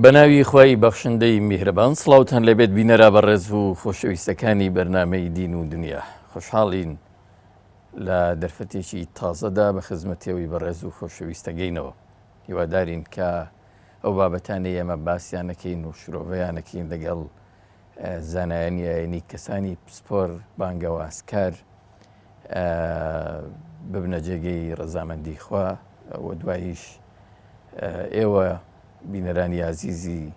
بەناوی خوای بەخشندەی میهرەبان سڵاوتان لەبێت بینەرا بەڕێز و خۆشەویستەکانی بەرنامەی دین و دنیا خۆشحاڵین لە دەرفەتێکی تازەدا بە خزمەتەوەی بەڕێز و خۆشەویستەگەینەوە هیوادارین کە ئەو بابەتانەی ئێمە باسییانەکەین و شرۆڤەیانەکەین لەگەڵ زانایانی ئاینی کەسانی پسپۆر بانگەوازکار ببنە جێگەی ڕەزامەندی خوا و دواییش ئێوە بینەرانی عزیزی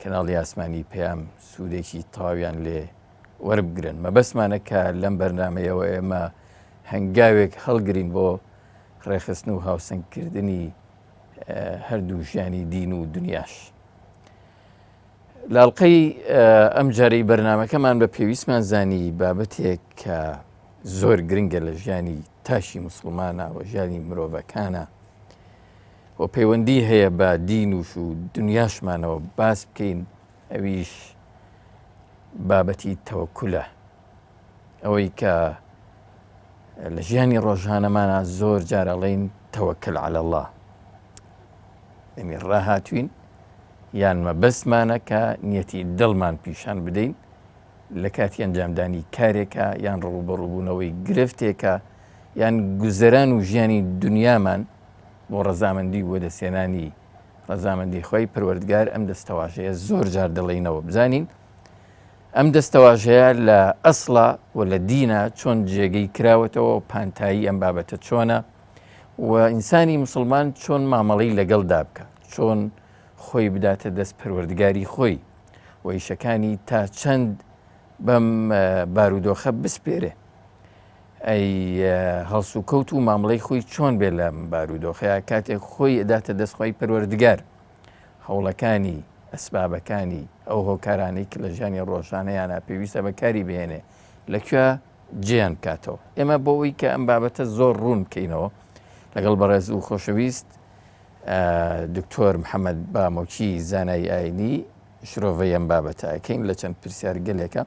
کەناڵی ئاسمانی پێیام سوودێکی تاویان لێ وەربگرن مەبەسمانە کە لەم بەرنامەیەوە ئێمە هەنگاوێک هەڵگرین بۆ ڕێخستن و هاوسەنگکردنی هەردوو ژیانی دین و دنیاش. لاڵقەی ئەم جارەی بەرنامەکەمان بە پێویستمان زانی بابەتێک کە زۆر گرنگە لە ژیانی تاشی موسڵمانە و ژیانی مرۆڤەکانە و پەیوەندی هەیە بە دینوش و دنیاشمانەوە باس بکەین ئەویش بابەتی تەوەکولە ئەوەی کە لە ژیانی ڕۆژانەمانە زۆر جارەڵێن تەوەکل عەلە الله یعنی ڕاهاتوین یان مەبەستمانە کە نیەتی دڵمان پیشان بدەین لە کاتی ئەنجامدانی کارێکە یان ڕوبەڕووبوونەوەی گرفتێکە یان گوزەران و ژیانی دنیامان بۆ ڕەزامەندی وەدەسێنانی ڕەزامەندی خۆی پەروەردگار ئەم دەستەواژەیە زۆر جار دەڵێینەوە بزانین ئەم دەستەواژەیە لە ئەسڵە و لە دینە چۆن جێگەی کراوەتەوە و پانتایی ئەم بابەتە چۆنە و ئینسانی موسڵمان چۆن مامەڵەی لەگەڵدا بکە چۆن خۆی بداتە دەست پەروەردگاری خۆی و ئیشەکانی تا چەند بەم بارودۆخە بسپێرێ ئەی هەڵس و کەوت و مامڵەی خۆی چۆن بێ لەم بارودۆخەیە کاتێک خۆی ئەداتە دەستخۆی پەروەردگار هەوڵەکانی ئەسبابەکانی ئەو هۆکارانەی کە لە ژیانی ڕۆژانەیانە پێویستە بەکاری بهێنێ لەکوێ جێیان کاتەوە ئێمە بۆەوەی کە ئەم بابەتە زۆر ڕوون بکەینەوە لەگەڵ بەڕێز و خۆشەویست دکتۆر محەممەد بامۆکی زانایی ئاینی شرۆڤەی ئەم بابەتە ئەکەین لە چەند پرسیارگەلێکە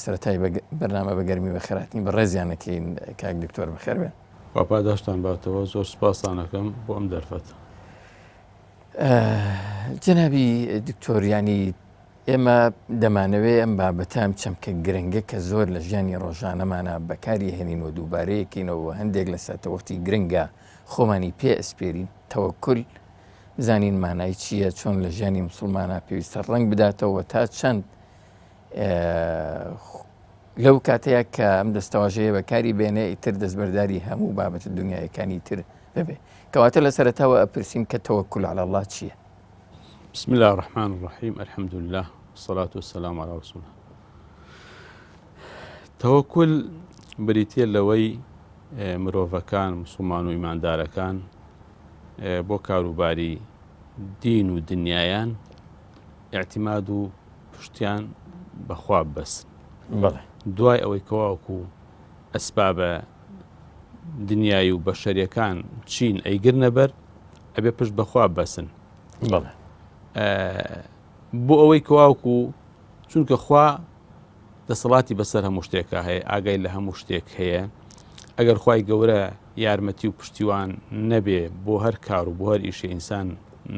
سەرەتای بەرنامە بەگەرمی بەخێراتنی بە ڕێزیانەکەین کاک دکتۆر بەخێر بێن واپاداشتان باتەوە زۆر سوپاسانەکەم بۆ ئەم دەرفەت. جەنابی دکتۆریانی ئێمە دەمانەوێت ئەم بابەتام چەمکە گرنگە کە زۆر لە ژیانی ڕۆژانەمانە بەکاری هێنین و دووبارەیەکەینەوە هەندێک لە ساتەوەختی گرنگە خۆمانی پێ ئەسپێرین تەوەکل بزانین مانای چییە چۆن لە ژیانی موسڵمانە پێویستە ڕەنگ بداتەوە تا چەند لەو کاتەیە کە ئەم دەستەواژەیە بەکاری بێنێ ئیتر دەستبەرداری هەموو بابەتە دنیایەکانی تر ببێ کەواتە لە سەرەتاوە ئەپرسین کە تەوەکل عەلە الله چییە؟ بسم الله الرحمن الرحیم الحمد لله والصلاة والسلام على رسول الله. تەوەکل بریتە لەوەی مرۆڤەکان موسڵمان و ئیماندارەکان بۆ کاروباری دین و دنیایان ئیعتیماد و پشتیان بەخوا بەسن دوای ئەوەی کەواوەکو ئەسبابە دنیای و بەشەریەکان چین ئەیگرنە بەر ئەبێ پشت بەخوا بەسن بۆ ئەوەی کەواوەکو چونکە خوا دەسەڵاتی بەسەر هەموو شتێکە هەیە ئاگای لە هەموو شتێک هەیە ئەگەر خوای گەورە یارمەتی و پشتیوان نەبێ بۆ هەر کار و بۆ هەر ئیشی ئینسان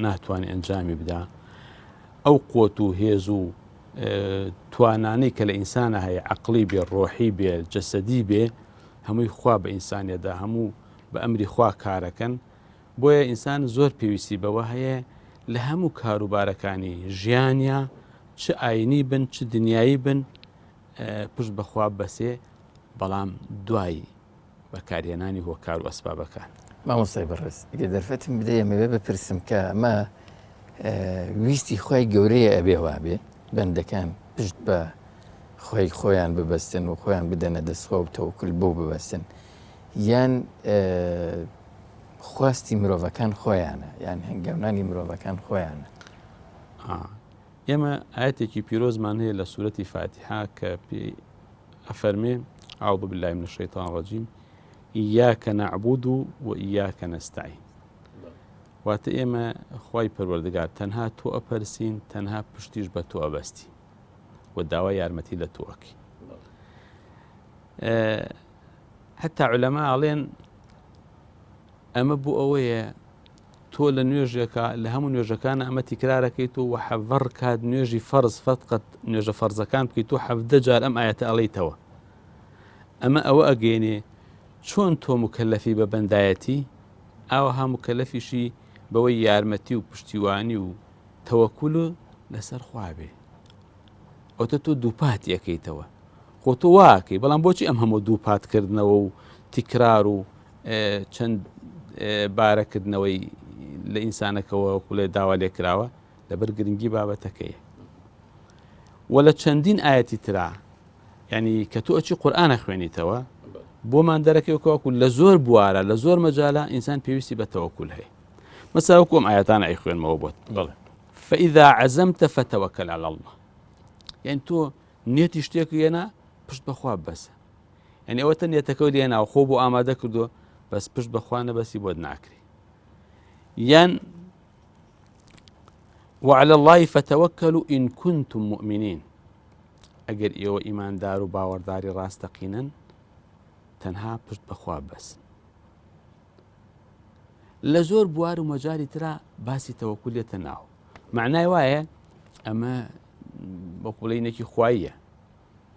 ناتوانێت ئەنجامی بدا ئەو قوت و هێز و توانانەی کە لە ئینسانە هەیە عەقڵی بێ ڕۆحی بێ جەسەدی بێ هەمووی خوا بە ئینسانیەدا هەموو بە ئەمری خوا کارەکەن بۆیە ئینسان زۆر پێویستی بەوە هەیە لە هەموو کاروبارەکانی ژیانیا چ ئاینی بن چ دنیایی بن پشت بەخوا بەسێ بەڵام دوای بەکارهێنانی هۆکار و ئەسبابەکان. مامۆستای بەڕێز ئەگەر دەرفەتم بدەیە مەوێ بپرسم کە ئەمە ویستی خۆی گەورەیە ئەبێ وابێ بەندەکان پشت بە خۆی خۆیان ببەستن و خۆیان بدەنە دەستخۆ و تەوەکل بۆ ببەستن یان خواستی مرۆڤەکان خۆیانە یان هەنگاونانی مرۆڤەکان خۆیانە. ئێمە ئاەتێکی پیرۆزمان هەیە لە سوورەتی فاتحا کە پێی ئەفەرمێ ئەعوذ بالله من الشیطان الرجیم ئیاک نەعبود و ئیاک نەستەعین واتە ئێمە خوای پەروەردگار تەنها تۆ ئەپەرسین تەنها پشتیش بە تۆ ئەبەستی و داوای یارمەتی لە تۆەکەی. هەتا عولەما ئەڵێن ئەمە بوو ئەوەیە تۆ لە نوێژێکە لە هەموو نوێژەکان ئەمە تیکرارەکەیت و حەڤەڕ کات نوێژی فەرز فەتقەت نوێژە فەرزەکان بکەیت و 17 جار ئەم ئاەتە ئەڵێیتەوە ئەمە ئەوە ئەگەێنێ چۆن تۆ مکەلەفی بە بەندایەتی ئاوەها مکەلەفیشی بەوەی یارمەتی و پشتیوانی و تەوەکول و لەسەر خوا بێ ئەوتە تۆ دووپات یەکەیتەوە خۆ تۆ واکەی بەڵام بۆچی ئەم هەموو دووپاتکردنەوە و تیکرار و چەند بارەکردنەوەی لە ئینسانەکەەوە لێ داوا لێکراوە لەبەر گرنگی بابەتەکەیە وە لە چەندین ئاەتی ترا ینی کە تۆ ئەچی قورئانە خوێنیتەوە بۆمان دەرەکەوەکو لە زۆر بوارە لە زۆر مەجاالە ئینسان پێویستی بە تەوەکول هەیە مەسا وەکوم ئاەتانە ئەی خوێنمەوە بۆت بڵێ فإذا عزمت فتوكل على الله يعني تۆ نێتی شتێک هێنا پشت بەخوا بەسە ینی ئەوە تەن نێتەکەوت هێنا و خۆ بۆ ئامادە کردو بەس پشت بەخوا نەبەسی بۆت ناکری یان وعلى الله فتوكلوا إن كنتم مؤمنين ئەگەر ئێوە ئیماندار و باوەڕداری ڕاستەقینن تەنها پشت بەخوا بەسن لە زۆر بوار و مەجاری ترا باسی تەوەکولێتە ناو معنای وایە ئەمە بەقوڵینێکی خواییە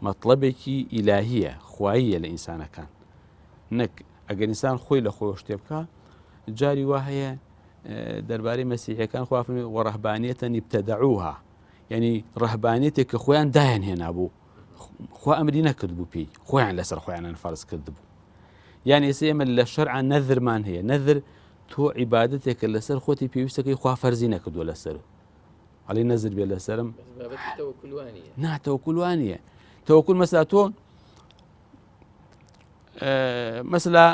مەطلبێکی ئیلاهیە خواییە لە ئینسانەکان نەک ئەگەر ئینسان خۆی لە خۆی شتێ بکە جاری وا هەیە دەربارەی مەسیحیەکان خوا فەرمێ وەڕەهبانیەتەن ابتەدەعوها یعنی ڕەهبانیەتێک کە خۆیان دایان هێنا بوو خوا ئەمری نەکرد بوو پێی خۆیان لەسەر خۆیانان فەرز کرد بوو یان ئێستا ئێمە لە شەرعا نەذرمان هەیە نەذر تۆ عیبادەتێکە لەسەر خۆتی پێویستەکەی خوا فەرزی نەکردووە لەسەر هەڵی نەزر بێ لەسرم ناتەوەکولوانیە تەوەکول مەسلا تۆ مەسلا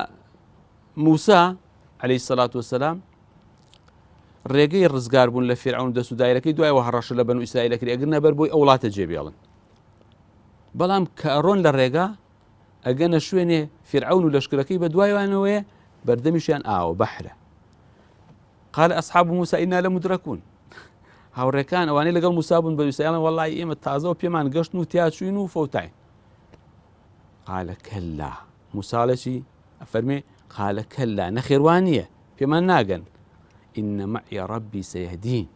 موسا عەلەیهی سەڵات وەسەلام ڕێگەی ڕزگار بوون لە فیرعون دەست و دایرەکەی دوایەوە هەڕەشە لە بەنو ئیسرائیلە کرد ئەگەر نەبەر بۆی ئەو وڵاتە جێبێڵن بەڵام کە ئەڕۆن لە ڕێگا ئەگەنە شوێنێ فیرعون و لەشکرەکەی بە دوایوانەوەیە بەردەمیشیان ئاوە بەحرە قال أصحاب موسى إنا لمدركون هاوڕێکان ئەوانەی لەگەڵ موسا بوون بە ئیسرائیڵ وەڵڵی ئێمە تازەوە پێمان گەشتن و تیاچوین و فەوتاین قال كلا موساڵێکی ئەفەرمێ قال كلا نەخێوان نییە پێمان ناگەن إن معي ربي سيهدين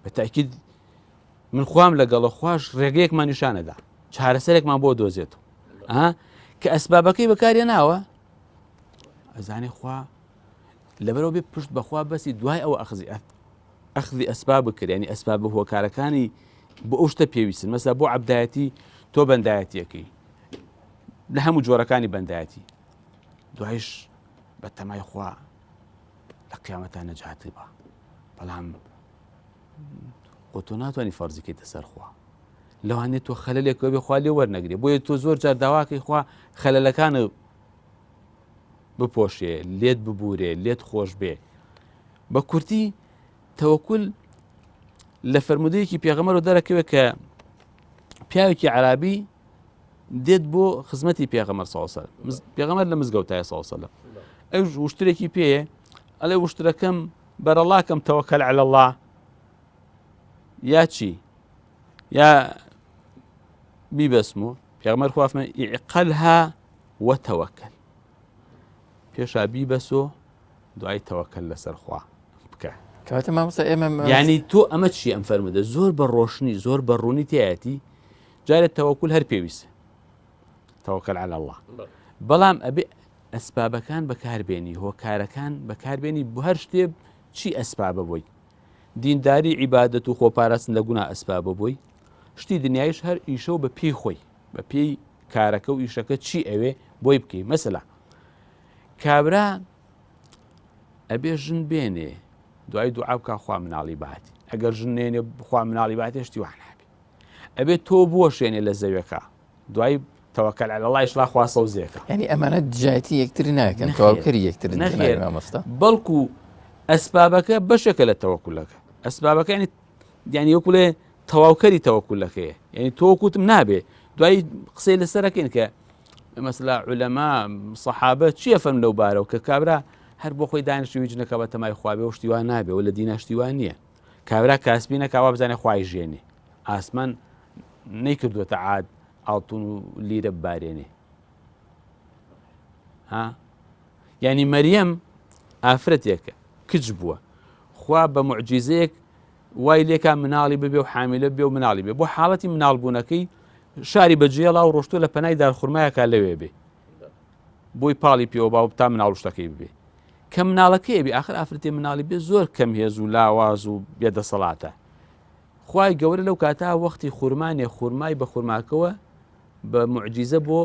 بەتاکید من خوام لەگەڵە خوش ڕێگەیەکمان نیشانەدا چارەسەرێکمان بۆ دۆزێتەوە کە ئەسبابەکەی بەکارێ ناوە ئەزانێ خوا لەبەرەوە بێ پشت بەخوا بەسی دوای ئەوە ئەخذی ئەسباب بکرد ینی ئەسباب هۆکارەکانی بۆ ئەو شتە پێویستن مەسا بۆ عەبدایەتی تۆ بەندایەتیەکەی لە هەموو جۆرەکانی بەندایەتی دوایش بە تەمای خوا لە قیامەتە نەجاتی بە بەڵام بۆ تۆ ناتوانانی فەرزیکەیتە سەر خوا لەوانێت تۆ خەلەلێکەوە بێ خوا لێ وەرنەگرێ بۆیە تۆ زۆر جار داواکەی خوا خەلەلەکانە بپۆشێ لێت ببورێ لێت خۆش بێ بە کورتی تەوەکول لە فەرمودەیەکی پێغەمبەر دەرەکەوێت کە پیاوێکی عەرابی دێت بۆ خزمەتی پێغەمبەر سەڵڵەهو عەلەیهی وسەلەم پێغەمبەر لە مزگەوتایە سەڵڵەهو عەلەیهی وسەلەم ئەو وشترێکی پێیە ئەڵێ وشترەکەم بەرەڵاکەم تەوەکەل عەلە الله یا چی یا بیبەسمۆ پێغەمبەر خوا فەرمێ ئیعقەلها وەتەوەکەل پێشا بیبەسۆ دوای تەوەکەل لەسەر خوا بکە کاتە مامۆستا ئێمە یعنی تۆ ئەمە چی ئەم فەرمودە زۆر بە ڕۆشنی زۆر بە ڕوونی تایەتی جارێت تەوەکول هەر پێویستە تەوەکەل عەلە الله بەڵام ئەبێ ئەسبابەکان بەکاربێنی هۆکارەکان بەکاربێنی بۆ هەر شتێ چی ئەسبابە بۆی دینداری عیبادەت و خۆپاراستن لە گونا ئەسبابە بۆی شتی دنیایش هەر ئیشە و بە پێی خۆی بە پێی کارەکە و ئیشەکە چی ئەوێ بۆی بکەی مەسەلا کابرا ئەبێ ژن بێنێ دوای دوعا بکە خوا مناڵی بهاتی ئەگەر ژن نێنێ خوا مناڵی بهاتێ شتی وان هەبێ ئەبێ تۆ بۆشێنێ لە زەویەکە دوای تەوەکەل عەلە الله ئیشلا خوا سەوزێکە ینی ئەمانە دژایەتی یەکتری ناکەن تەواوکەری یەکترن نەخێر مامۆستا بەڵکو ئەسبابەکە بەشێکە لە تەوەکولەکە ئەسبابەکە ینی وەکوڵێ تەواوکەری تەوەکولەکەیە ینی تۆ وەکوتم نابێ دوای قسەی لەسەرەکەین کە مەسەلا عولەما سەحابە چییە فەرمون لەو بارەوە کە کابرا هەر بۆ خۆی دانیشتووی جنەکە بە تەمای خوا بێ و شتیوان نابێ و لە دینە شتیوان نییە کابرا کاسبی نەکاوە بزانێ خوای ژێنێ ئاسمان نەیکردووەتە عاد ئاڵتون و لیرە ببارێنێ ینی مەریەم ئافرەتێکە کچ بووە خوا بە معجیزەیەک وای لێکا مناڵی ببێ و حاملە بێ و مناڵی بێ بۆ حاڵەتی مناڵبوونەکەی شاری بەجێڵا و ڕۆشتۆ لە پەنای دارخورمایەکە لەوێ بێ بۆی پاڵی پێوە باو تا مناڵ شتەکەی ببێ کە مناڵەکەی بێ آخر ئافرەتێ مناڵی بێ زۆر کەم هێز و لاواز و بێدەسەڵاتە خوای گەورە لەو کاتا وەختی خورمانێ خورمای بە خورماکەوە بە معجیزە بۆ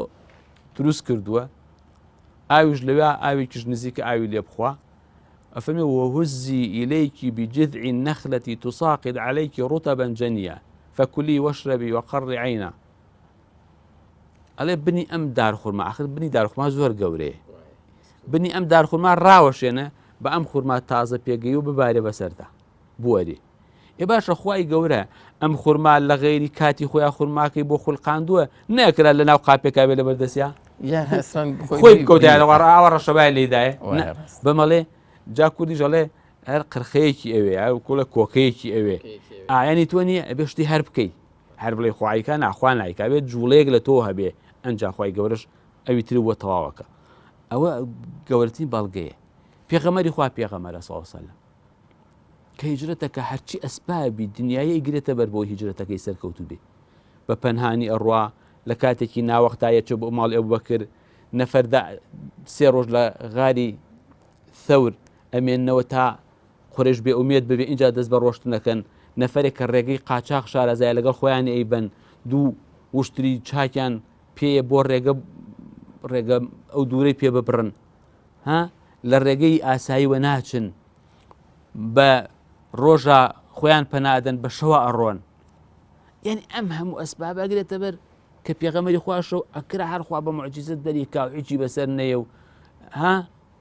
دروست کردووە ئاویش لەوێ ئاوێکیش نزیکە ئاوی لێ بخوا ئەفەرمێ وهزي إليك بجذع النخلة تساقط عليك رطبا جنيا فكلي واشربي وقري عينا ئەڵێ بنی ئەم دارخورما آخر بنی دارخورما زۆر گەورەیە بنی ئەم دارخورما ڕاوەشێنە بە ئەم خورما تازە پێگەی و ببارێ بەسەردا بوەری ێ باشە خوای گەورە ئەم خورما لە غێری کاتی خۆیان خورماکەی بۆ خوڵقاندووە نەکرا لە ناو قاپێکا بێ لە بەردەستیا خۆی کەوتیانەوە ڕاوە ڕەشەبای لێدایە بەمەڵێ جا کوردی ژەڵێ هەر قرخەیەکی ئەوێ کوڵە کۆکەیەکی ئەوێ ئایانی تۆ نییە ئەبێ شتی هەر بکەیت هەر بڵێ خوایکە ناخوا نایکا بێت جوڵەیەک لە تۆ هەبێ ئەنجا خوای گەورەش ئەوی تر بۆ تەواوەکە ئەوە گەورەترین بەڵگەیە پێغەمەری خوا پێغەمەرە سەڵ سەلەم کە هیجرەتەکە هەرچی ئەسبابی دنیای ئیگرێتە بەر بۆ هیجرەتەکەی سەرکەوتو بێ بە پەنهانی ئەڕوا لە کاتێکی ناوەختایە چ بۆ ماڵی ئەبوبەکر نەفەردا 3 ڕۆژ لە غاری ثەور ئەمێننەوە تا قورێش بێ ئومێد ببێ اینجا دەست بە ڕۆشتنەکەن نەفەرێک کە ڕێگەی قاچاق شارەزای لەگەڵ خۆیانی ئەیبەن دوو وشتری چاکیان پێیە بۆ ڕێگە ئەو دوورەی پێ ببڕن ها لە ڕێگەی ئاساییوە ناچن بە ڕۆژە خۆیان پەنادەن بە شەوە ئەڕۆن یعنی ئەم هەموو ئەسبابە ئەگرێتە بەر کە پێغەمەری خواشەو ئەکرا هەرخوا بە معجیزەت دەری کاوعیکی بەسەر نەیە و ها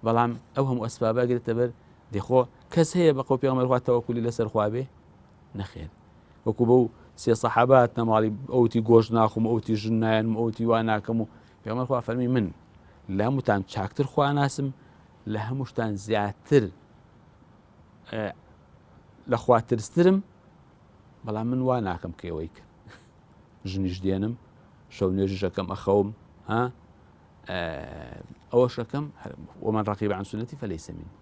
بەڵام ئەو هەموو ئەسبابە ئەگرێتە بەر دێخۆ کەس هەیە بە قەو پێغەمبەری خوا تەوەکولی لەسەر خوا بێ نەخێر وەکو بەو 3 سەحابات نەماڵی ئەوتی گۆشت ناخۆم ئەوتی ژن نایەنم ئەوتی وا ناکەم و پێغەمبەری خوا فەرمی من لە هەمووتان چاکتر خوا ناسم لە هەمووشتان زیاتر لە خوا ترسترم بەڵام من وا ناکەم کە ئەوەی کرد ژنیش دێنم شەو نوێژی شەکەم ئەخەوم ها ئەوە شەکەم ومن رەقیب عن سنەتی فەلەیسە منی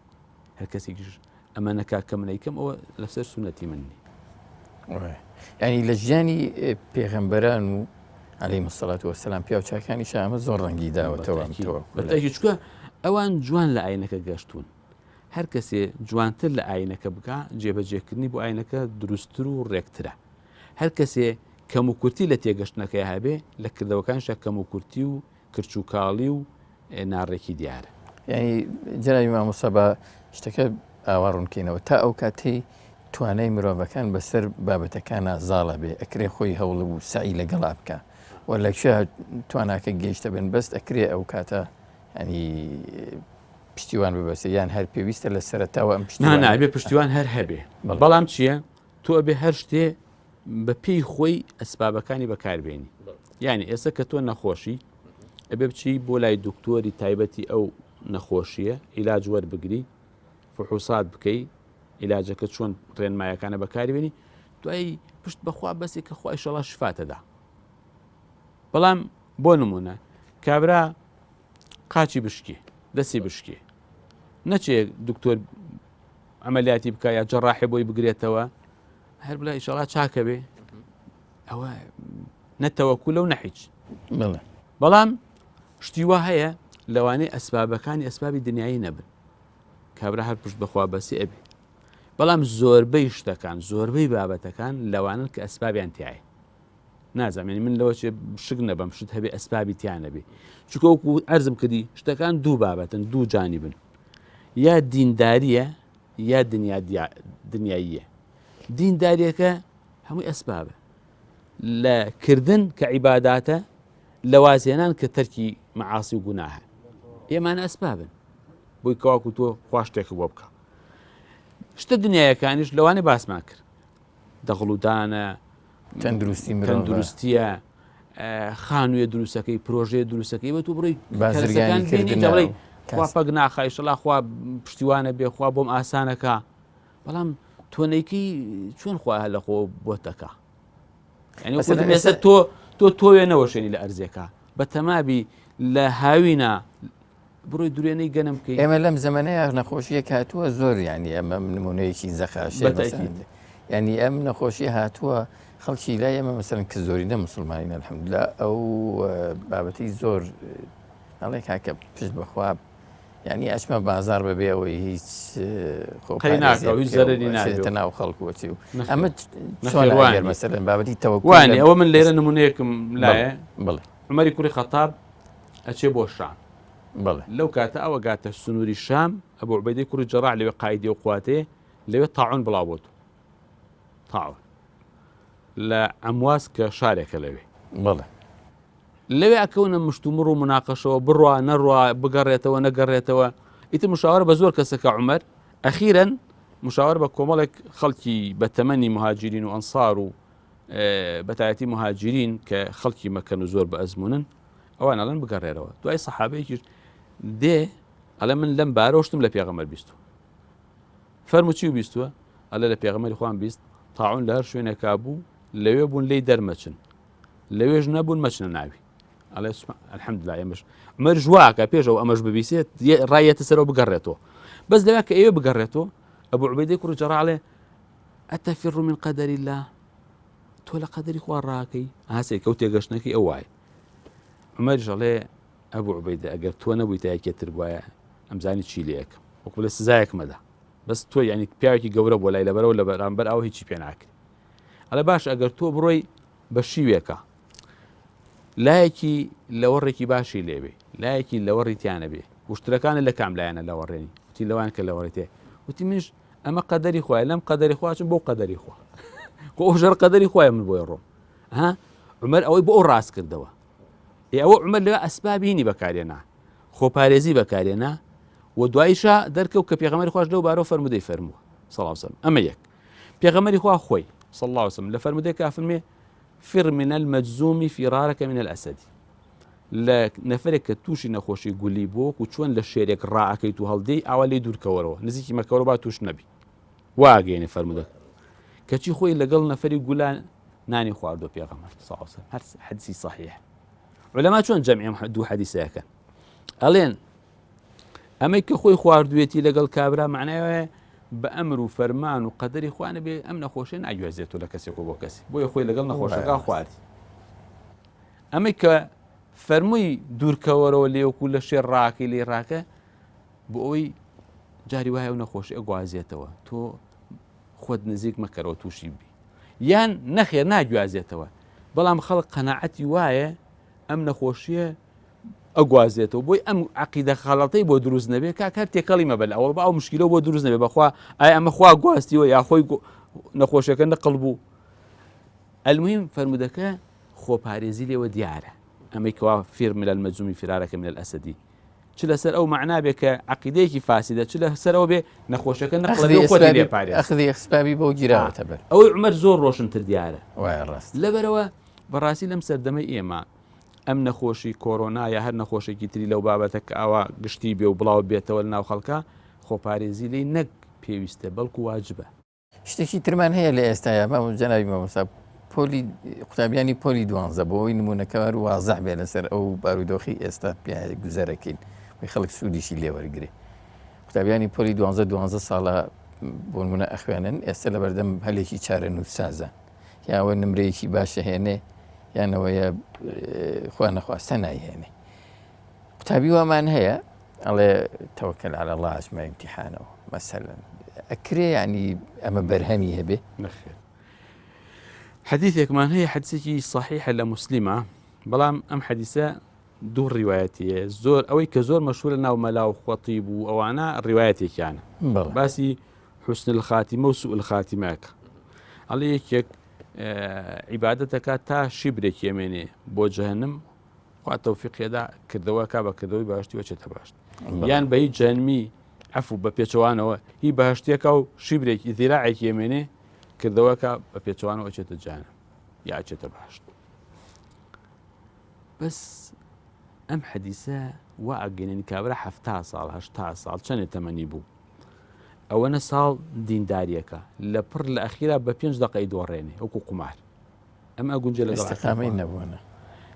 هەر کەسێکیش ئەمە نەکا کە من ئەیکەم ئەوە لەسەر سنەتی من نی ینی لە ژیانی پێغەمبەران و عەلەیهیمو سەڵات وەسەلام پیا و چاکانیش ئەمە زۆر ڕەنگی داوەتەوە بەتاکید چکە ئەوان جوان لە ئاینەکە گەشتون هەر کەسێ جوانتر لە ئاینەکە بکە جێبەجێکردنی بۆ ئاینەکە دروستتر و ڕێکترە هەر کەسێ کەم و کورتی لە تێگەشتنەکەی هەبێ لە کردەوەکانشە کەم و کورتی و کرچ و کاڵی و ناڕێکی دیارە ینی جەنابی مامۆستا بە شتەکە ئاواڕوونکەینەوە تا ئەو کاتەی توانای مرۆڤەکان بەسەر بابەتەکانە زاڵە بێ ئەکرێ خۆی هەوڵ و سعی لەگەڵا بکە و لەکوێ تواناکە گەیشتە بن بەست ئەکرێ ئەو کاتە ینی پشتیوان ببەسێ یان هەر پێویستە لە سەرەتاوە ئەم نابێ پشتیوان هەر هەبێ بەڵام چییە تۆ ئەبێ هەر شتێ بە پێی خۆی ئەسبابەکانی بەکاربێنی یعنی ئێستا کە تۆ نەخۆشی ئەبێ بچی بۆ لای دکتۆری تایبەتی ئەو نەخۆشیە عیلاج وەربگری فحوسات بکەی عیلاجەکە چۆن ڕێنمایەکانە بەکاربێنی دوایی پشت بەخوا بەسێک کە خوا ئیشەڵا شفاتەدا بەڵام بۆ نمونە کابرا قاچی بشکی دەستی بشکی نەچێ دکتۆر ئەمەلیاتی بکە یا جەڕاحی بۆی بگرێتەوە هەر بڵێ ئیشەڵا چاکە بێ ئەوە نەتەوەکوولە و نەحیچ بەڵام شتی وا هەیە لەوانەیە ئەسبابەکانی ئەسبابی دنیایی نەبن کابرا هەر پشت بەخوا بەسی ئەبێ بەڵام زۆربەی شتەکان زۆربەی بابەتەکان لەوانن کە ئەسبابیان تایە نازانێنی من لەوە چێ شک نەبەم شت هەبێ ئەسبابی تیان نەبێ چونکە وەکو ئەرزم کردی شتەکان دوو بابەتن دوو جانیبن یا دینداریە یا دنیاییە دینداریەکە هەمووی ئەسبابە لە کردن کە عیباداتە لەوازێنان کە تەرکی مەعاسی و گوناهە ئێمانە ئەسبابن بۆی کەواکو تۆ خوا شتێک بۆ بکە شتە دنیایەکانیش لەوانێ باسمان کرد دەغڵودانە تەندروستیە خانوویە دروستەکەی پرۆژەیە دروستەکەی بە تو بڕی بازرگانی پەک ناخایشەڵا خوا پشتیوانە بێ خوا بۆم ئاسانەکە بەڵام تۆنەیەکی چۆن خوا هە لە خۆ بۆتەکە ێستا تۆ تۆوێ نەوەشێنی لە ئەرزێکە بە تەمابی لە هاوینە بڕۆی دوێنەی گەنم بکەیت. ئێمە لەم زەمانەیە نەخۆشیەک هاتووە زۆر ینی ئەمە نمونەیەکی زەخاشێ ینی ئەم نەخۆشی هاتووە خەڵکی لای ئێمە مەسەرن کە زۆرینە مسلمانین الحەمدوللا ئەو بابەتی زۆر هەڵێ کاکە پشت بەخوا ینی ئەچمە بازار بەبێ ئەوەی هیچ خۆپارێزێتە ناو خەڵکوەچی و ئەمە مەسەرن بابەتی تەوەکوانی ئەوە من لێرە نمونەیەکم لایە بڵێ عومەری کوڕی خەتاب ئەچێ بۆ شام بڵێ لەو کاتە ئەوە گاتە سنووری شام ئەبوو عوبەیدەی کوڕی جەراح لەوێ قایدی و قواتێ لەوێ تاعون بڵاو بۆت تاعون لە ئەمواس کە شارێکە لەوێ بڵێ لەوێ ئەکەونە مشتومڕ و مناقەشەوە بڕوا نەڕوا بگەڕێتەوە نەگەڕێتەوە ئیتر مشاوەرە بە زۆر کەسەکە عومەر ئەخیرەن مشاوەر بە کۆمەڵێک خەڵکی بە تەمەنی مهاجرین و ئەنسار و بەتایەتی مهاجرین کە خەڵکی مەکەن و زۆر بە ئەزمونن ئەوان ئەڵێن بگەڕێرەوە دوای سەحابەیەکیش دێ ئەڵێ من لەم بارۆشتم لە پێغەمبەر بیستوە فەرموو چی و بیستووە ئەلێ لە پێغەمبەری خوان بیست تاعون لە هەر شوێنێکا بوو لەوێ بوون لی دەرمەچن لەوێژ نەبوون مەچنە ناوی ئەڵێ الحەمدوللا ئێمەش عومەر ژواکە پێشەوە ئەمەش ببیستێت ڕایەتە سەرەوە بگەڕێتەوە بەس لەوێ کە ئێوە بگەڕێتەوە ئەبوو عوبەیدەی کوڕی جەراح ئەڵێ ئەتەفیڕ من قەدەری الله تۆ لە قەدەری خوا ڕاکەی هەسێک کەوت تێگەشتنەکەی ئەو وایە عومەریش ئەڵێ ئەبوو عوبەیدە ئەگەر تۆ نەبووی تا یەکێتر بواە ئەمزانی چی لەیەکەم وەکو لە سزایەکمەدا بەس تۆ ینی پیاوێکی گەورە بۆ لای لەبەرەوە لە بەرامبەر ئەو هیچی پێ ناکرێت ئەڵێ باش ئەگەر تۆ بڕۆی بە شیوێکە لایەکی لەوەڕێکی باشی لێبێ لایەکی لەوەڕیتیانە بێ وشترەکانە لە کام لایەنە لەوەڕێنی وتی لەوان کە لەوەڕێتێ وتی منش ئەمە قەدەری خوای لەم قەدەری خواچم بۆ قەدەری خوا ئەوژەر قەدەری خوای من بۆی ڕۆم ها عومەر ئەوەی بۆ ئەو ڕاست کردەوە ئەوە عومەر لەوە ئەسبابینی بەکارێنا خۆپارێزی بەکارێنا و دوایشە دەرکەوت کە پێغەمبەری خوش لەو بارەوە فەرمودەی فەرمووە صلی الله علیه و سلم ئەمە یەک پێغەمبەری خوا خۆی صلی الله علیه و سلم لە فەرمودەیەکە فەرمێ فر من المجزوم فرارك من الأسد لە نەفرێک کە تووشی نەخۆشی گولی بۆ و چۆن لە شێرێک ڕائەکەیت و هەڵدەی ئاوا لێ دوورکەوەرەوە نزیکی مەکەوەرە با توش نەبی واگەێنێ فەرمودەکە کەچی خۆی لەگەڵ نەفەری گولان نانی خواردۆ پێغەمبەر صلی الله علیه و سلم هەر حەدیثی صحیح علەما چۆن جەمعی دوو حەدیثەکەن ئەڵێن ئەمەی کە خۆی خواردوێتی لەگەڵ کابرا معناوێ بە ئەمر و فەرمان و قەدەری خوانە بێ ئەم نەخۆشیە ناگوێزێتەوە لە کەسێک بۆ کەسی بۆیە خۆی لەگەڵ نەخۆشەکە خواردی ئەمەی کە فەرمووی دوورکەوەرەوە لێوەکو لە شێر ڕاکەی لێ ڕاکە بۆ ئەوەی جاری وایە و نەخۆشی ئەگوازێتەوە تۆ خۆت نزیک مەکەرەوە تووشی بی یان نەخێر ناگوازێتەوە بەڵام خەڵک قەناعەتی وایە ئەم نەخۆشیە ئەگوازێتەوە بۆی ئەم عەقیدە خەڵەتەی بۆ دروست نەبێت کاکار تێکەڵی مەبەل ئەوە بە ئەو مشکلە بۆ دروست نەبێت بەخوا ئایا ئەمە خوا گواستیوە یا خۆی نەخۆشیەکە نەقڵ بوو ئەلموهیم فەرمودەکە خۆپارێزی لێوە دیارە ئەمەی کەوا فیر من المەجزوم فرارك من الأسد چ لەسەر ئەو معنابێ کە عەقیدەیەکی فاسیدە چ لەسەرەوە بێ نەخۆشەکە نەقڵ خۆی لێ پارێز ئەخذی ئەسبابی بۆ گیراوەتە بەر ئەوەی عومەر زۆر ڕۆشنتر دیارە وایە ڕاست لەبەرەوە بەڕاستی لەم سەردەمەی ئێمە ئەم نەخۆشی کۆرۆنا یا هەر نەخۆشێکی تری لەو بابەتە کە ئاوا گشتی بێ و بڵاو بێتەوە لە ناو خەڵکە خۆپارێزی لێی نەک پێویستە بەڵکو واجبە شتێکی ترمان هەیە لە ئێستایا مام جەنابی مامۆستا پۆلی قوتابیانی پۆلی 12 بۆ ئەوی نمونونەکەوار وازەح بێ لەسەر ئەو بارودۆخی ئێستا گوزەرەکەین وی خەڵک سوودیشی لێوەرگێ قوتابیانی پۆلی 12 ساڵە بۆ نمونە ئەخوێنن ئێستا لە بەردەم هەلێکی چارە نووسسازە یاوە نمرەیەکی باشە هێنێ یانەوەیە خوا نەخواستە نایهێنێ قوتابی وامان هەیە ئەڵێ تەوەکەل عەلە الله ئەچمە ئیمتیحانەوە مەسەلەن ئەکرێ ینی ئەمە بەرهەمی هەبێ نەخێر حەدیثێکمان هەیە حەدیثێکی صحیحە لە موسلیمە بەڵام ئەم حەدیثە دوو ڕیوایەتیە زۆر ئەوەی کە زۆر مەشهورە ناو مەلا و خەتیب و ئەوانە ڕیوایەتێکیانە باسی حوسن الخاتیمە و سوء الخاتیمەکە ئەڵێ یەکێک عیبادەتەکە تا شیبرێک ئەمێنێ بۆ جەهەنم خوا تەوفیقیەدا کردەوەکە بە کردەوەی باشتی وەچێتە باش یان بە هیچ جەهەنمی عەفو بە پێچەوانەوە هی بەهەشتێکە و شیبرێکی ذیراعێکی ئەمێنێ کردەوەکە بە پێچەوانەوە چێتە جەهەنم یا چێتە باشت بەس ئەم حەدیثە وا ئەگەێنێن کابرا 70 ساڵ 80 ساڵ چەندێک تەمەنی بوو ئەوەنە ساڵ دینداریەکە لە پڕ لە ئەخیرا بە 5 دقەی دۆڕێنێ وەکو قومار ئەم ئەگونجێ لە ئەستەقامەی نەبوونە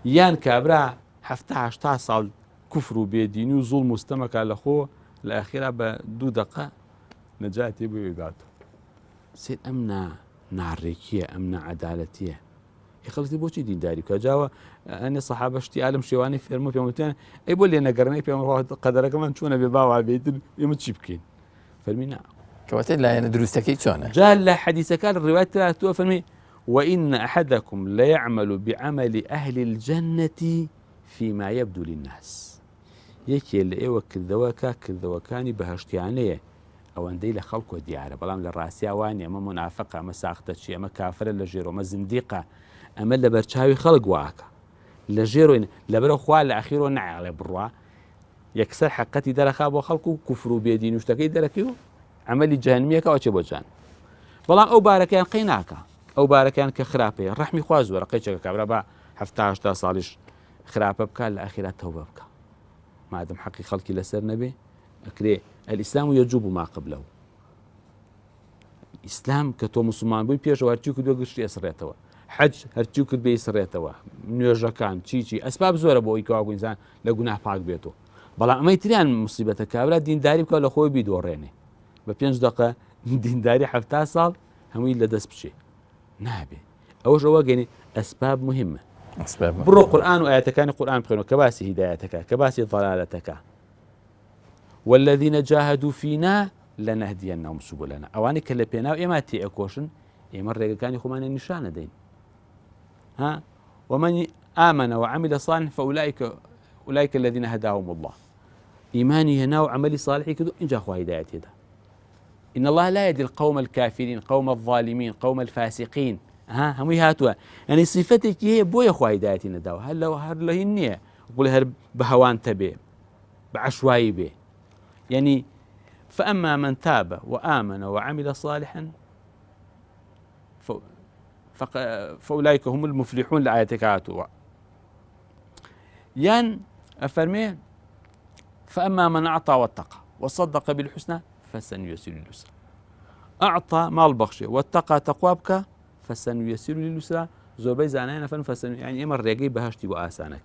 یان کابرا 70 ساڵ کوفر و بێدینی و زوڵ مستەمەکە لە خۆ لە ئاخیرا بە 2 دقە نەجاتی بێداتەوە. سێ ئەم ناڕێکیە، ئەم نەعەدالەتیە. خەڵکی بۆچی دینداری بکە؟ جاوە ئەنێ سەحابەشتی ئالم شێوانی فێرمە پێمەوتیان ئەی بۆ لێ نەگەڕنەی پێم قەدەرەکەمان چۆنە بێ باوا بێتن ئێمە چی بکەین؟ فەرمی نا. کەواتە لایەنە دروستەکەی چۆنە؟ جا لە حەدیثەکان ڕوايات تراتووە فەرمی وإن أحدكم ليعمل بعمل أهل الجنة فيما يبدو للناس. یەکێ لە ئێوە کردەوەکانی بەهەشتیانەیە ئەوەندەی لە خەڵکۆ دیارە، بەڵام لە ڕاستیا وانێ ئەمە منافقە، ئەمە ساختە چی، ئەمە کافرە لە ژێر، ئەمە زندیقە، ئەمە لە بەرچاوی خەڵک واکە لە ژێرۆین لەبەرە خوا لە ئەخیرۆ نایڵێ بڕوا یەکسەر حقەتی دەرەخا بۆ خەڵکو و کوفر و بێدین و شتەکەی دەرەکەی و عەمەلی جەهەنمیەکەوە چێ بۆ جان. بەڵام ئەو بارەکەیان قەی ناکە، ئەو بارەکەیان کە خراپەیە ڕەحمی خوا زۆرە، قەیچێکە کابرا بە 70 ساڵیش خراپە بکات لە ئاخیرات تەوبە بکە، مادەم حەقی خەڵکی لەسەر نەبێ ئەکرێ الئیسلام یەجوب ما قبله. ئیسلام کە تۆ موسڵمان بووی پێشەوە هەرچی کردووە گشتی ئەسڕێتەوە، حەج هەرچی کرد بێ ئیسڕێتەوە، نوێژەکان چی ئەسباب زۆرە بۆ ئەوی کەوا ئینسان لە گوناه پاک بێتەوە. بەڵام ئەمەی تریان موسیبەتە کابرا دینداری بکە لە خۆی بیدۆڕێنێ بە 5 دقە دینداری 70 ساڵ هەمووی لەدەست بچێ نابێ. ئەوەش ئەوە گەنی ئەسباب مهمە. بڕۆ قورئان و ئاەتەکانی قورئان بخوێنەوە کە باسی هیدایەتەکە، کە باسی ضەلالەتەکە. والذین جاهدوا فینا لنهدینهم سبلنا. ئەوانەی کە لە پێناو ئێمە تێئەکۆشن ئێمە ڕێگەکانی خۆمانە نیشانە دەین. ها ومن آمن وعمل صالحا فأولئك الذين هداهم الله. إيماني هنا وعملي صالحي كذو إن جاء هدايتي ده. إن الله لا يهدي القوم الكافرين، قوم الظالمين، قوم الفاسقين. ها هم هاتوا يعني صفتك هي بويا خو هدايتي نداو هل لو هي النية يقول هر بهوان تبي بعشوائي به يعني. فأما من تاب وآمن وعمل صالحا فأولئك هم المفلحون لآياتك عاتوا. ين أفرمي فأما من أعطى واتقى وصدق بالحسنى فسنيسر لليسرى. أعطى مال بخشي واتقى تقوابك فسنيسر لليسرى. زوبي زانين يعني إمر رقي بهشتي وآسانك.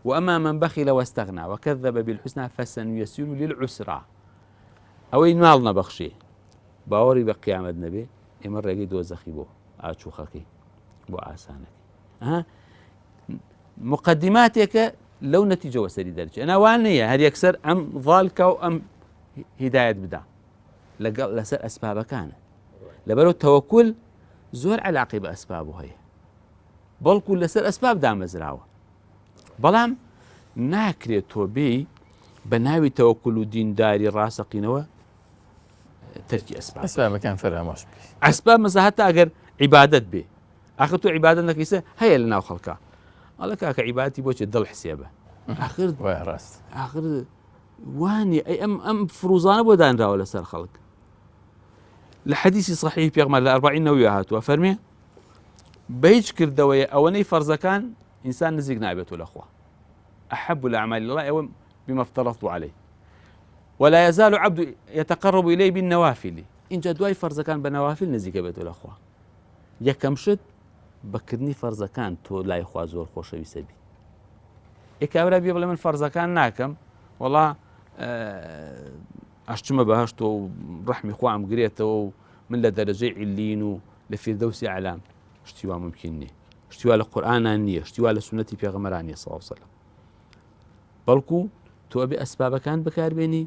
وأما من بخل واستغنى وكذب بالحسنى فسنيسر للعسرى. ئەوەی ماڵ نەبەخشێ باوەڕی بە قیامەت نەبێ ئێمە ڕێگەی دۆزەخی بۆ ئاچووخەکەی بۆ ئاسانەکەی. مقدماتێکە لەو نەتیجەوە سەری دەرچێت. ئەوان نییە هەر یەکسەر ئەم ڤاڵکە و ئەم هیدایەت بدا لەگەڵ لەسەر ئەسبابەکانە. لەبەرەوە تەوەکول زۆر عەلاقەی بە ئەسباب هەیە، بەڵکو لەسەر ئەسباب دامەزراوە. بەڵام ناکرێت تۆ بێی بە ناوی تەوەکول و دینداری ڕاستەقینەوە تەرکی ئەسبابەکان فەرامۆش بکەیت. ئەسباب مەسە هەتا ئەگەر عیبادەت بێ ئاخر تۆ عیبادەت نەکەیسە هەیە لە ناو خەڵکا ئەڵە کاکە عیبادەتی بۆچێت دڵ حسێبە ئاخر ڕاست ئاخر وانی ئەی ئەم فروزانە بۆ دانراوە لەسەر خەڵک. لە حەدیسی صەحیح پێغەمبەر لە 40 نەووی هاتووە فەرمێ بە هیچ کردەوەیە ئەوەنەی فەرزەکان ئینسان نزیک نابێتەوە لەخوا. أحب الأعمال إلى الله بما افترضت عليه ولا يزال عبد يتقرب إليه بالنوافل. إن جدواي فرز كان بنوافل نزيك بيت الأخوة يكم شد بكرني فرز كان تو لا يخوا زور خوش بسبي إكابرا بيبل من فرز كان ناكم والله أشتم بهشتو رحمي خوام قريته من لدرجة علين لفردوس أعلام اشتوا ممكنني اشتوا للقرآن أني اشتوا لسنتي في غمراني صلى الله عليه وسلم. بەڵکو تۆ ئەبێ ئەسبابەکان بەکاربێنی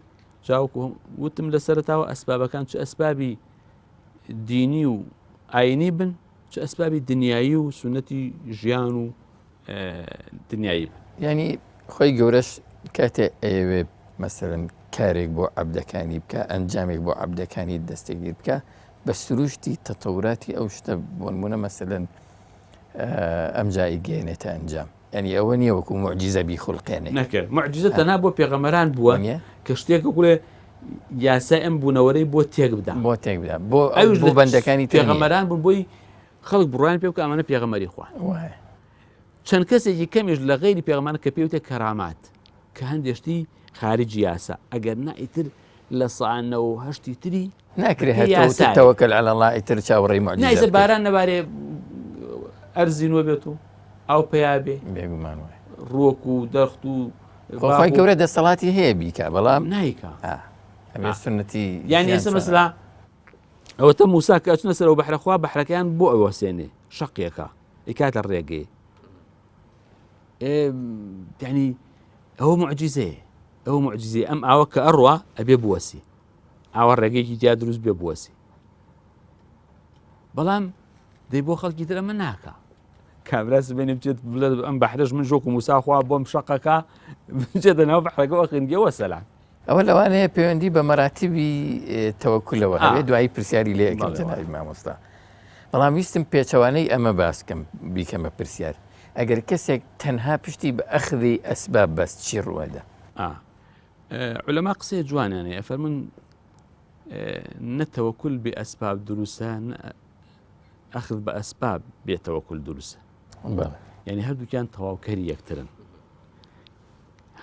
جاوکو وتم لە سەرەتاوە ئەسبابەکان چ ئەسبابی دینی و ئاینی بن چ ئەسبابی دنیایی و سنەتی ژیان و دنیایی بن. ینی خۆی گەورەش کاتێ ئەوێ مەسەرەن کارێک بۆ عەبدەکانی بکە ئەنجامێک بۆ عەبدەکانی دەستێگیر بکە بە سروشتی تەتەوراتی ئەو شتە بۆ نمونە مەسەلەن ئەمجایی گەێنێتە ئەنجام. يعني ئەوە نییە وەکو معجزە بیخولقێنێ نەکرد. معجزە تەنها بۆ پێغەمبەران بووە کە شتێکە گوڵێ یاسای ئەم بوونەوەرەی بۆ تێک بدا بۆ بەندەکانی پێغەمبەران بوون بۆی خەڵک بڕوان پێ بکە ئەمانە پێغەمبەری خوا. چەند کەسێکی کەمیش لە غەیری پێغەمبەران کە پێوتێ کەرامات کە هەندێشتی خارجی یاسا ئەگەر نائیتر لە سەعانە و هەشتی تری ناکرێت تەوەکەل عەلە الله ئیتر چاوەڕێی معجزە نایزە باران نەبارێ ئەرزی نوە بێت و ئەو پیا بێ بێگومان ڕووەک و دەرخت و خۆخوای گەورە دەسەڵاتی هەیە بیکە بەڵام نایکە ئەبێ سنەتی یعنی ئێستا مەسەلا ئەوەتە موسا کە ئەچونە سەرەوە بەحرەخوا بەحرەکەیان بۆ ئەوەسێنێ شەقیەکە ئیکاتە ڕێگەی یعنی ئەوە معجزەیە ئەوە معجزەیە ئەم ئاوە کە ئەڕوا ئەبێ بوەسی ئاوە ڕێگەیەکی جیا دروست بێ بوەسی بەڵام دەی بۆ خەڵکی تر ئەمە ناکە کابراس بێنێ بچێت بڵێ ئەم بەحرەش من ژۆک و موساخوا بۆم شەقەکە بچێتە ناو بەحرەکەەوە خنگەوە سەلا ئەوە لەوانەیە پەیوەندی بە مەراتبی تەوەکولەوە هەبێت دوایی پرسیاری لێ یەکەم جەنابی مامۆستا بەڵام ویستم پێچەوانەی ئەمە باسکەم بیکەمە پرسیار ئەگەر کەسێک تەنها پشتی بە ئەخذی ئەسباب بەست چی ڕوەدا علەما قسەیە جوانانێ ئەفەرمون نەتەوەکول بێ ئەسباب دروستە ئەخذ بە ئەسباب بێتەوەکول دروستە یعنی هەردووکیان تەواوکەری یەکترن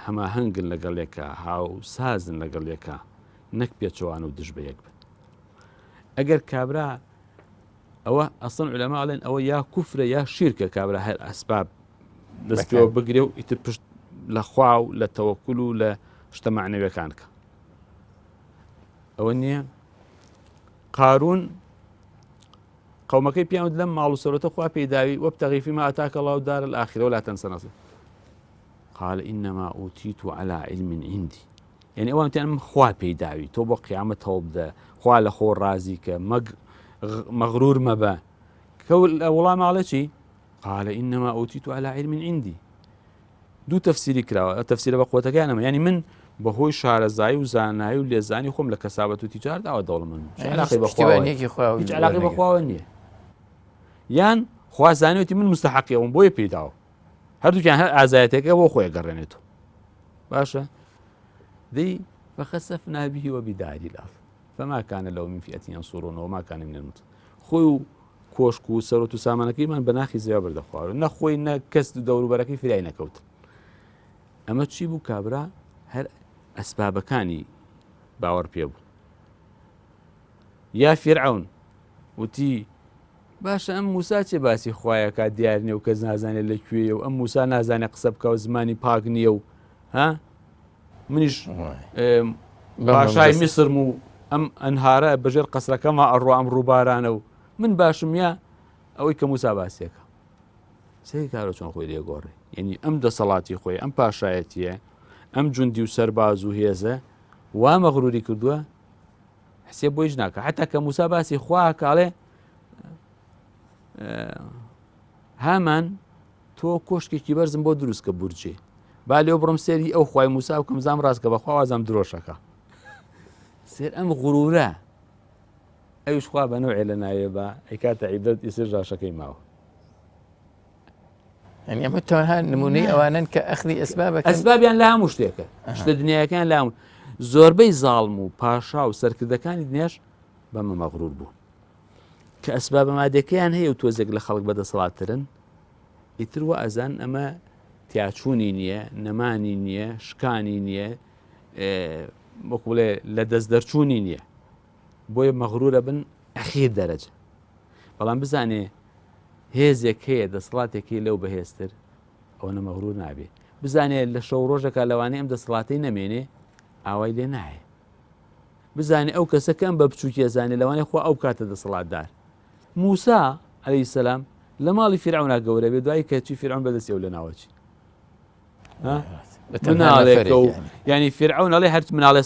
هەماهەنگن لەگەڵ یەکە هاو سازن لەگەڵ یەکە نەک پێچەوان و دژ بە یەک بن ئەگەر کابرا ئەوە ئەسڵ علەما ئەڵێن ئەوە یا کوفرە یا شیرکە کابرا هەر ئەسباب دەستەوە بگرێ و ئیتر پشت لە خوا و لە تەوەکول و لە شتە معنەویەکان کە ئەوە نییە قارون قومەکەی پیاوت لەم ماڵ و سەرۆتە خوا پێداوی وەبتەغی فیما ئاتاکە الله الدار الآخرة ولا تنس نصیبك قال إنما أوتيت على علم عندي يعني ئەوان تیان خوا پێداوی تۆ بۆ قیامەتەوە بدە خوا لە خۆ ڕازی کە مەغرور مەبە وەڵام ماڵە چی قال إنما أوتيت على علم عندي دوو تەفسیری کراوە تەفسیرە بە قوتەکانەمە ینی من بەهۆی شارەزایی و زانایی و لێزانی خۆم لە کەسابەت و تیجار داوە دەوڵەمەند هیچ علاقی بەخواوە نییە یان خوا زانیوەتی من مستحقیەوەم بۆیە پێداوە هەردووکیان هەر ئازایەتێکە بۆ خۆی گەڕێنێتەوە باشە دەی فخسفنا به وبداره الأرض فما كان له من فئة ينصرونه وما كان من المنتصرين خۆی و کۆشک و سەرۆت و سامانەکەیمان بە ناخی زێوە بەردەخوارد نە خۆی نە کەس دەوروبەرەکەی فرای نەکەوت ئەمە چی بوو کابرا هەر ئەسبابەکانی باوەڕ پێ بوو یا فیرعون وتی باشە ئەم موسا چێ باسی خوایەکە دیار نیە و کەس نازانێت لەکوێیە و ئەم موسا نازانێت قسە بکە و زمانی پاک نییە و ها منیش پاشای میسرم و ئەم ئەنهارە بەژێر قەسرەکەما ئەڕۆ ئەم ڕووبارانە و من باشم یا ئەوەی کە موسا باسیەکە سێ کارە چۆن خۆی لێگۆڕێ یعنی ئەم دەسەڵاتی خۆی ئەم پاشایەتیە ئەم جوندی و سەرباز و هێزە وا مەغروری کردووە حسێ بۆیش ناکە حتا کە موسا باسی خوا کاڵێ هامان تۆ کۆشکێکی بەرزم بۆ دروستکە بورجێ با لێو بڕم سێری ئەو خوای موسا و کەمزام ڕاستکە بەخوا وازام درۆشەکە سێر ئەم غرورە ئەوش خوا بە نوعێ لە ناوێ بە ئەیکاتە عیبەت ئیسر ڕاشەکەی ماوە يعني ئەمە تەنها نمونەی ئەوانن کە ئەخذی ئەسبابیان لە هەموو شتێکە شتە دنیاەکان لە هەموو زۆربەی زاڵم و پاشا و سەرکردەکانی دنیاش بەمە مەغرور بوو کە ئەسبابە مادەکەیان هەیە و تۆزێک لە خەڵک بەدەسەڵاتترن ئیتر وە ئەزان ئەمە تیاچوونی نییە نەمانی نییە شکانی نییە وەکو بڵێ لە دەست دەرچوونی نییە بۆیە مەغرورە بن ئەخیر دەرەجە بەڵام بزانێ هێزێک هەیە دەسەڵاتێکی لەو بەهێزتر ئەوە نەمەغرور نابێ بزانێت لە شەو ڕۆژەکە لەوانەیە ئەم دەسەڵاتی نەمێنێ ئاوای لێ نایە بزانێ ئەو کەسەکەم بە بچووکیە زانێ لەوانەیە خۆ ئەو کاتە دەسەڵاتدار موسا عەلەیهی سەلام لە ماڵی فیرعەونا گەورە بێ دوای کەچی فیرعەون بەدەستی ئەو لە ناوەچی مناڵێکە و ینی فیرعەون ئەڵێ هەرچ مناڵێ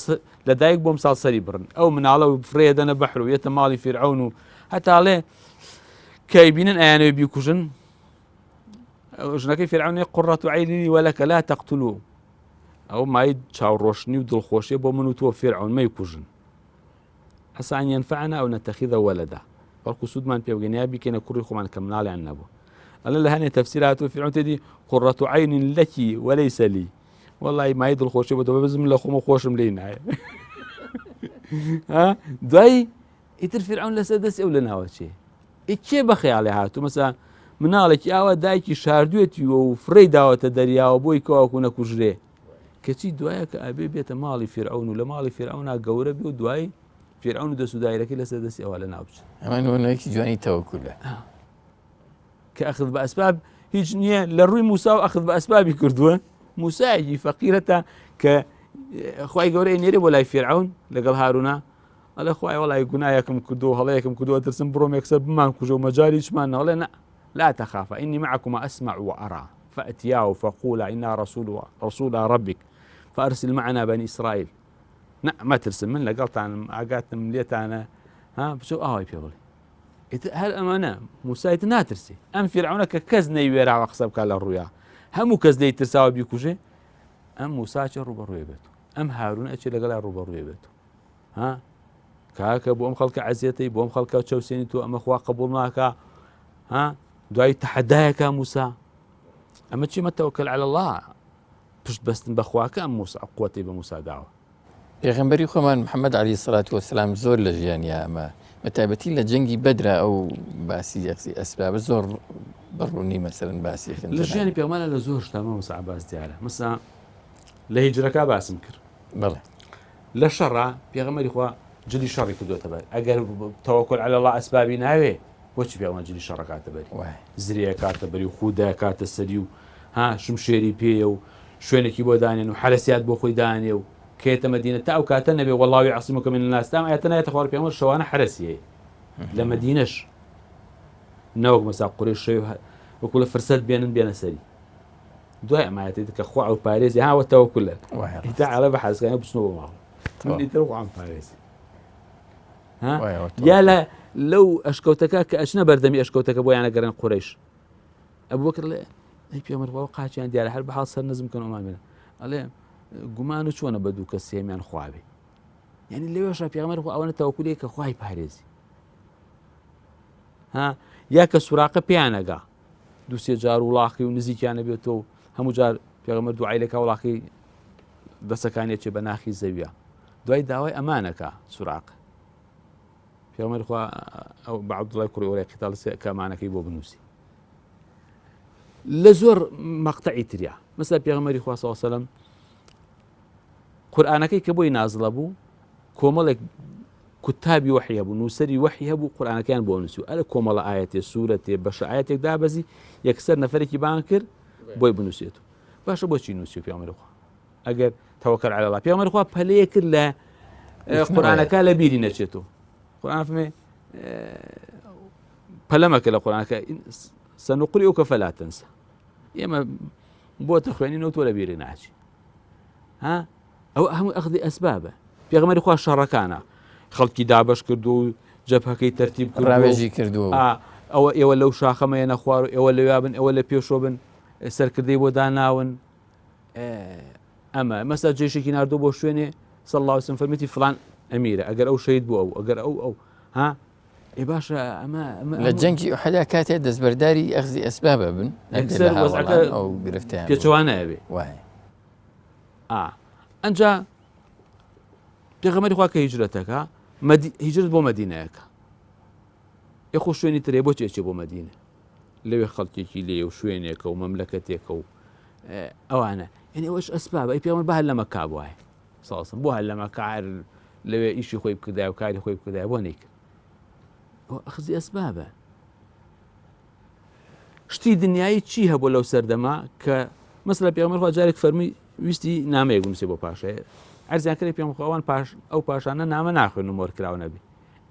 لەدایک بۆم ساڵ سەری بڕن ئەو مناڵە و فرێ دەنە بەحر و یێتە ماڵی فیرعەون و هەتاڵێ کەیبینن ئەیانەوێ بیکوژن ژنەکەی فیرعەونێ قوڕەت عەینی وەلەکە لا تەقتولوه ئەو مای چاوڕۆشنی و دڵخۆشیە بۆ من و تۆ فیرعەون مەیکوژن عەسا ئەن یەنفەعەنا ئەو نەتەخیذە وەلەدا بەڵکو سوودمان پێ بگەین یا بیکەینە کوڕی خۆمان کە مناڵیان نەبوو ئەلە لە هەنێ تەفسیر هاتووە فیرعەون تێدی قوڕەت عەین لەکی وەلەیسە لی وەڵڵی مای دڵخۆشی بۆ تۆ بزم لە خۆمە خۆشم لێی نایە دوایی ئیتر فیرعەون لەسەر دەستی ئەو لە ناوەچێ ئیکێ بە خەیاڵێ هاتوو مەسا مناڵێکی ئاوا دایکی شاردوێتی و فڕێی داوەتە دەریاوە بۆی کەواکو نەکوژرێ کەچی دوایە کە ئەبێ بێتە ماڵی فیرعەون و لە ماڵی فیرعەونا گەورە بێ و دوایی فیرعەون و دەست و دایرەکەی لەسەر دەستی ئەوە لە ناوچ ئەمە نمونەیەکی جوانی تەوەکولە کە ئەخذ بە ئەسباب هیچ نییە لە ڕووی موسا و ئەخذ بە ئەسبابی کردووە موسایەکی فەقیرەتە کە خوای گەورەی نێرێ بۆ لای فێرعەون لەگەڵ هارونا ئەڵێ خوای وەڵای گوناهێکم کردو هەڵەیەکم کردووە دەرسم بڕۆم یەکسەر بمان کوژە و مەجای چمان نەڵێ لا تخافا إني معكما أسمع وأرى فأتياه فقولا إنا رسول ربك فأرسل معنا بني إسرائيل ما ترسم من لقلت عن عقاتنا من ليتانا ها بشو يبيضلي هل أمانة موسى ناترسي أم فرعون ككزني يورع وقصبك على الرؤيا هم كزني ترساوي بيكوجي أم موسى روبا بيته أم هارون أشي لقلا روبا بيته ها كاكا بوم خلق عزيتي بوم خلق تشوسيني تو أم أخوا قبولناك ها دعاء تحداك موسى أما تشي ما توكل على الله بشت بس بخواك أم موسى قوتي بموسى دعوة پێغەمبەری خۆمان محەممەد عەلەیهی سەڵات وەسەلام زۆر لە ژیانیا ئەمە بەتایبەتی لە جەنگی بەدرا ئەو باسی یەخزی ئەسبابە زۆر بڕوونی مەسەرەن باسیەکەن لە ژیانی پێغەمبەرە لە زۆر شتە مەوەسا عەباس دیارە مەسا لە هیجرەکە باسم کرد بەڵێ لە شەڕا پێغەمبەری خوا جلی شەڕی کردوتە بەر ئەگەر تەوەکل عەلە الله ئەسبابی ناوێ بۆچی پێغەمبەر جلی شەڕ کاتە بەری زریە کاتە بەری و خودا کاتە سەری و ها شمشێری پێیە و شوێنێکی بۆ دانێن و حەرەسیات بۆ خۆی دانێ و كيت مدينة تا وكاتنا نبي والله يعصمك من الناس تام آياتنا يتخور بيامر شوانا حرسية لمدينش نوق مساق قريش شيء وكل فرسات بين سري دواء ما يتدك أخوة أو باريزي ها والتوكل إنت على بحث كان بسنوه معه من يتروح عن باريزي ها يا لا لو أشكوتك كأشنا بردمي أشكوتك أبوي أنا قرن قريش أبو بكر لا هي بيامر وقعت عندي على حرب حاصل نزم كانوا أمامنا عليه گومان و چۆنە بە دوو کە سێمیان خواابێ یعنی لەوێش پێغەمبەر ئەوەنە تەوەکولەیە کە خوای پارێزی ها یا کە سوراقە پیانەگا دووسێ جار وڵاقی و نزیکیانە بێتەوە هەموو جار پێغەمبەر دوعای لەکە وڵاقی دەسەکانێکی بە ناخی زەویە دوای داوای ئەمانەکە سوراقە پێغەمبەر خوا ئەو بە عەبدوڵای کوڕی ئۆرەی قیتاڵ کە ئەمانەکەی بۆ بنووسی لە زۆر مەقتەعی تریا مەسەلا پێغەمبەری خوا صلی الله علیه و سلم قورئانەکەی کە بۆی نازڵە بوو کۆمەڵێک کوتابی وحی هەبوو نووسەری وحی هەبوو قورئانەکەیان بۆ نووسی ئەلە کۆمەڵە ئایەتێ سوورەتێ بەشە ئایەتێک دابەزی یەکسەر نەفەرێکی بان کرد بۆی بنووسێتەوە باشە بۆچی نووسی پێغەمبەری خوا ئەگەر تەوەکەل عەلە الله پێغەمبەری خوا پەلەیە کرد لە قورئانەکە لە بیری نەچێتەوە قورئان فەرمێ پەلەمەکە لە قورئانەکە سەنوقرئوکە فەلا تەنسە ئێمە بۆتە خوێنینەوە تۆ لە بیری ناچی ها ئەو هەموو ئەخذی ئەسبابە پێغەمبەری خوا شەڕەکانە خەڵکی دابەش کردو و جەبهەکەی تەرتیب کرد ڕاوێژی کردووە ئەوە ئێوە لەو شاخەمەیە نەخوار و ئێوە لەوێ بن ئەوە لە پێشۆ بن سەرکردەی بۆ داناون ئەمە مەسا جێشێکی ناردوو بۆ شوێنێ صلی الله علیه و سلم فەرمێتی فڵان ئەمیرە ئەگەر ئەو شەهید بوو ئەو ئەگەر ئەو ها ئێ باشە ئەمە لە جەنگی ئوحەدا کاتێ دەستبەرداری ئەخذی ئەسبابە بن ئەو گرفتیان پێچەوانە ئەبێ ئەنجا پێغەمبەری خوا کە هیجرەتەکە هیجرت بۆ مەدینەیەکە یەخۆ شوێنی ترێ بۆ چێچێ بۆ مەدینە لەوێ خەڵکێکی لێ و شوێنێکە و مەملەکەتێکە و ئەوانە یعنی ئەوەش ئەسبابە ئەی پێغەمبەر بە هەر لە مەکا بووایە ساڵسم بۆ هەر لە مەکا لەوێ ئیشی خۆی بکردایە و کاری خۆی بکردایە بۆ نەیکرد ئەخزی ئەسبابە شتی دنیایی چی هەبوو لەو سەردەما کە مەسەلا پێغەمبەر خوا جارێک فەرمی ویستی نامەیەک بنووسێ بۆ پاشایە عەرزیان کردی پێم خۆوان ئەو پاشانە نامە ناخوێن و مۆرکراوە نەبی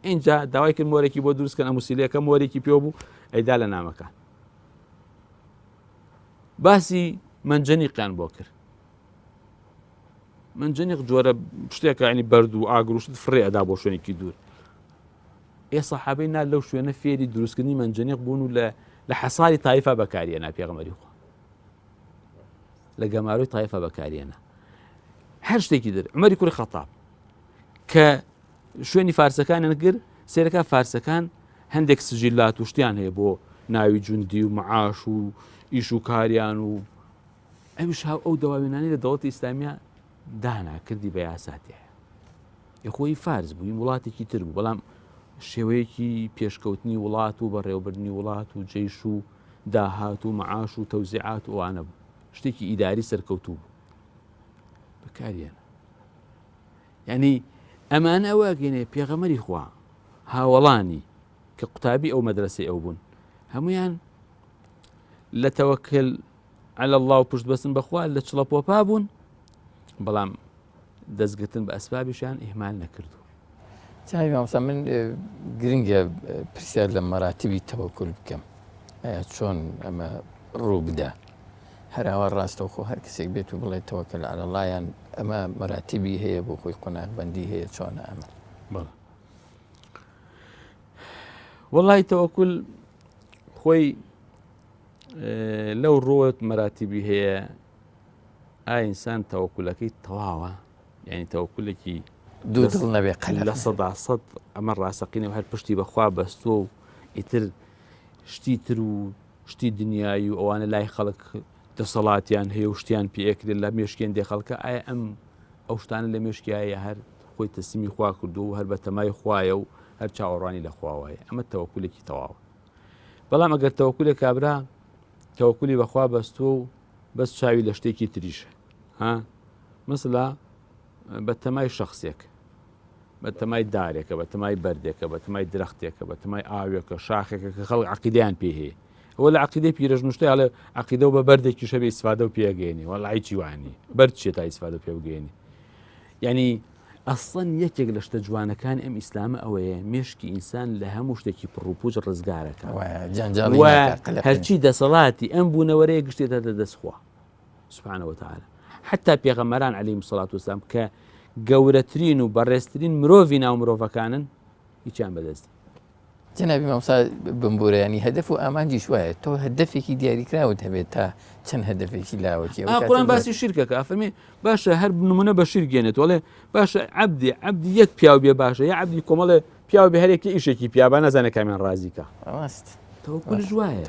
اینجا داوای کرد مۆرێکی بۆ دروستکەن ئەم وسیلەیەکە مۆرێکی پێ بوو ئەیدا لە نامەکان باسی منجەنیقیان بۆ کرد منجەنیق جۆرە شتێکە ینی بەرد و ئاگر و شت فڕێ ئەدا بۆ شوێنێکی دوور ئێ سەحابەی نا لەو شوێنە فێری دروستکردنی منجەنیق بوون و لە حەساری تایفا بەکارهێنا پێغەمبەری خوا لە گەماروی تایفا بەکارهێنا هەر شتێکی در عومەری کوڕی خەتاب کە شوێنی فارسەکانیان کرد سێرەکە فارسەکان هەندێک سجیلات و شتیان هەیە بۆ ناوی جوندی و معاش و ئیش و کاریان و ئەویش ئەو دەواوێنانی لە دەوڵەتی ئیسلامیە دانا کردی بە یاساتیە یەخۆی فارس بووی وڵاتێکی تر بوو بەڵام شێوەیەکی پێشکەوتنی وڵات و بەڕێوەبردننی وڵات و جێیش و داهات و معاش و تەوزیعات و ئەوانە بوو شتێکی ئیداری سەرکەوتوو بوو بەکارهێنا یعنی ئەمانە ئەوەگەنێ پێغەمبەری خوا هاوڵانی کە قوتابی ئەو مەدرسەی ئەو بوون هەمویان لە تەوەکل على الله و پشت بەسن بەخوا لە چڵەپۆپا بوون بەڵام دەستگرتن بە ئەسبابیشیان ئیهمال نەکردو. جنابی مامۆستا من گرنگە پرسیار لە مەراتبی تەوەکل بکەم ئایا چۆن ئەمە ڕوو بدە هەراوە ڕاستەوخۆ هەر کەسێک بێت و بڵێ تەوەکل عەلە اللهیان ئەمە مەراتبی هەیە بۆ خۆی قۆناغبەندی هەیە چۆنە ئەمە؟ بەڵێ وەڵای تەوەکل خۆی لەو ڕۆت مەراتبی هەیە ئینسان تەوەکولەکەی تەواوە یعنی تەوەکولێکی دوو دڵ نەبێ لە سەدا سەد ئەمە ڕاستەقینەوە هەر پشتی بەخوا بەستۆ و ئیتر شتی تر و شتی دنیایی و ئەوانە لای خەڵک دەسەڵاتیان هەیە و شتیان پێکرێت لە مێشکێن دێ خەڵکە ئایا ئەو شتانە لە مێشکایە هەر خۆی تەسلیمی خوا کردو و هەر بە تەمای خوایە و هەر چاوەڕوانی لە خواوایە ئەمە تەوەکولێکی تەواوە. بەڵام ئەگەر تەوەکولێک کابرا تەوەکولی بەخوا بەستۆ و بەس چاوی لە شتێکی تریشە مثلا بە تەمای شخصێک بە تەمای دارێکە بە تەمای بەردێکە بە تەمای درەختێکە بە تەمای ئاوێکە شاخێکە کە خەڵک عەقیدەیان پێ هەیە ئەوە لە عەقیدەی پیرەژنوشتەی لە عەقیدە و بە بەردێکی شەبێ ئیسفادە و پێگەێنی وەڵای چی وانی بەرد چێت تا ئیسفادە پێ بگەێنی یعنی ئەسڵەن یەکێک لە شتە جوانەکان ئەم ئیسلامە ئەوەیە مێشکی ئینسان لە هەموو شتێکی پڕوپوچ ڕزگارەکە هەرچی دەسەڵاتی ئەم بوونەوەرەیە گشتێتە دەستخوا سبحانه وتعالى حتى پێغەمبەران عەلەیهیمو سەڵات وسەلام کە گەورەترین و بەڕێزترین مرۆڤی ناو مرۆڤەکانن هیچیان بەدەست جنابی مامۆستا بمبورەیانی هەدەف و ئامانجیش وایە تۆ هەدەفێکی دیاریکراوت هەبێت تا چەند هەدەفێکی لاوەکی قورآن باسی شیرکەکە ئەفەرمێ باشە هەر نمونە بە شیر گێنێت وەڵێ باشە عەبدی یەک پیاو بێ باشە یا عەبدی کۆمەڵێ پیاو بێ هەرێکی ئیشێکی پیاوە نەزانێت کامیان ڕازیکە تەوەکولیش وایە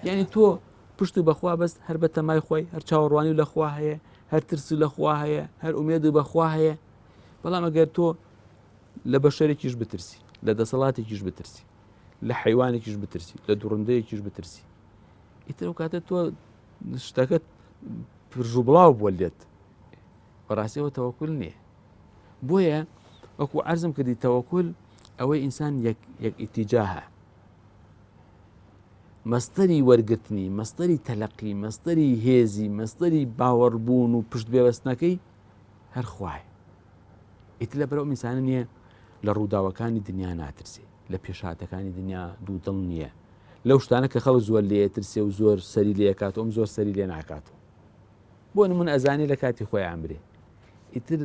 یعنی تۆ پشت بەخوا بەست هەر بە تەمای خۆی هەر چاوەڕوانی لەخوا هەیە هەر ترسی لەخوا هەیە هەر ئومێد بەخوا هەیە بەڵام ئەگەر تۆ لە بەشەرێکیش بترسی لە دەسەڵاتێکیش بترسی لە حیوانێکیش بترسی لە دوڕندەیەکیش بترسی ئیتر ئەو کاتە تۆ شتەکەت پرژوو بڵاو بووە لێت بەڕاستیەوە تەوەکل نییە. بۆیە وەکو عەرزم کردی تەوەکل ئەوەی ئینسان یەک ئیتیجاهە مەستەری وەرگرتنی مەستەری تەلەقی مەستەری هێزی مەستەری باوەڕبوون و پشت بێوەستنەکەی هەر خوایە. ئیتر لە بەرەو ئینسانە نییە لە ڕووداوەکانی دنیا ناترسێ لە پێشهاتەکانی دنیا دوودڵ نییە لەو شتانە کە خەڵک زۆر لێ ترسێ و زۆر سەری لێکات ئەم زۆر سەری لێ ناکاتەوە بۆ نمونە ئەزانێ لە کاتی خۆی ئامرێ ئیتر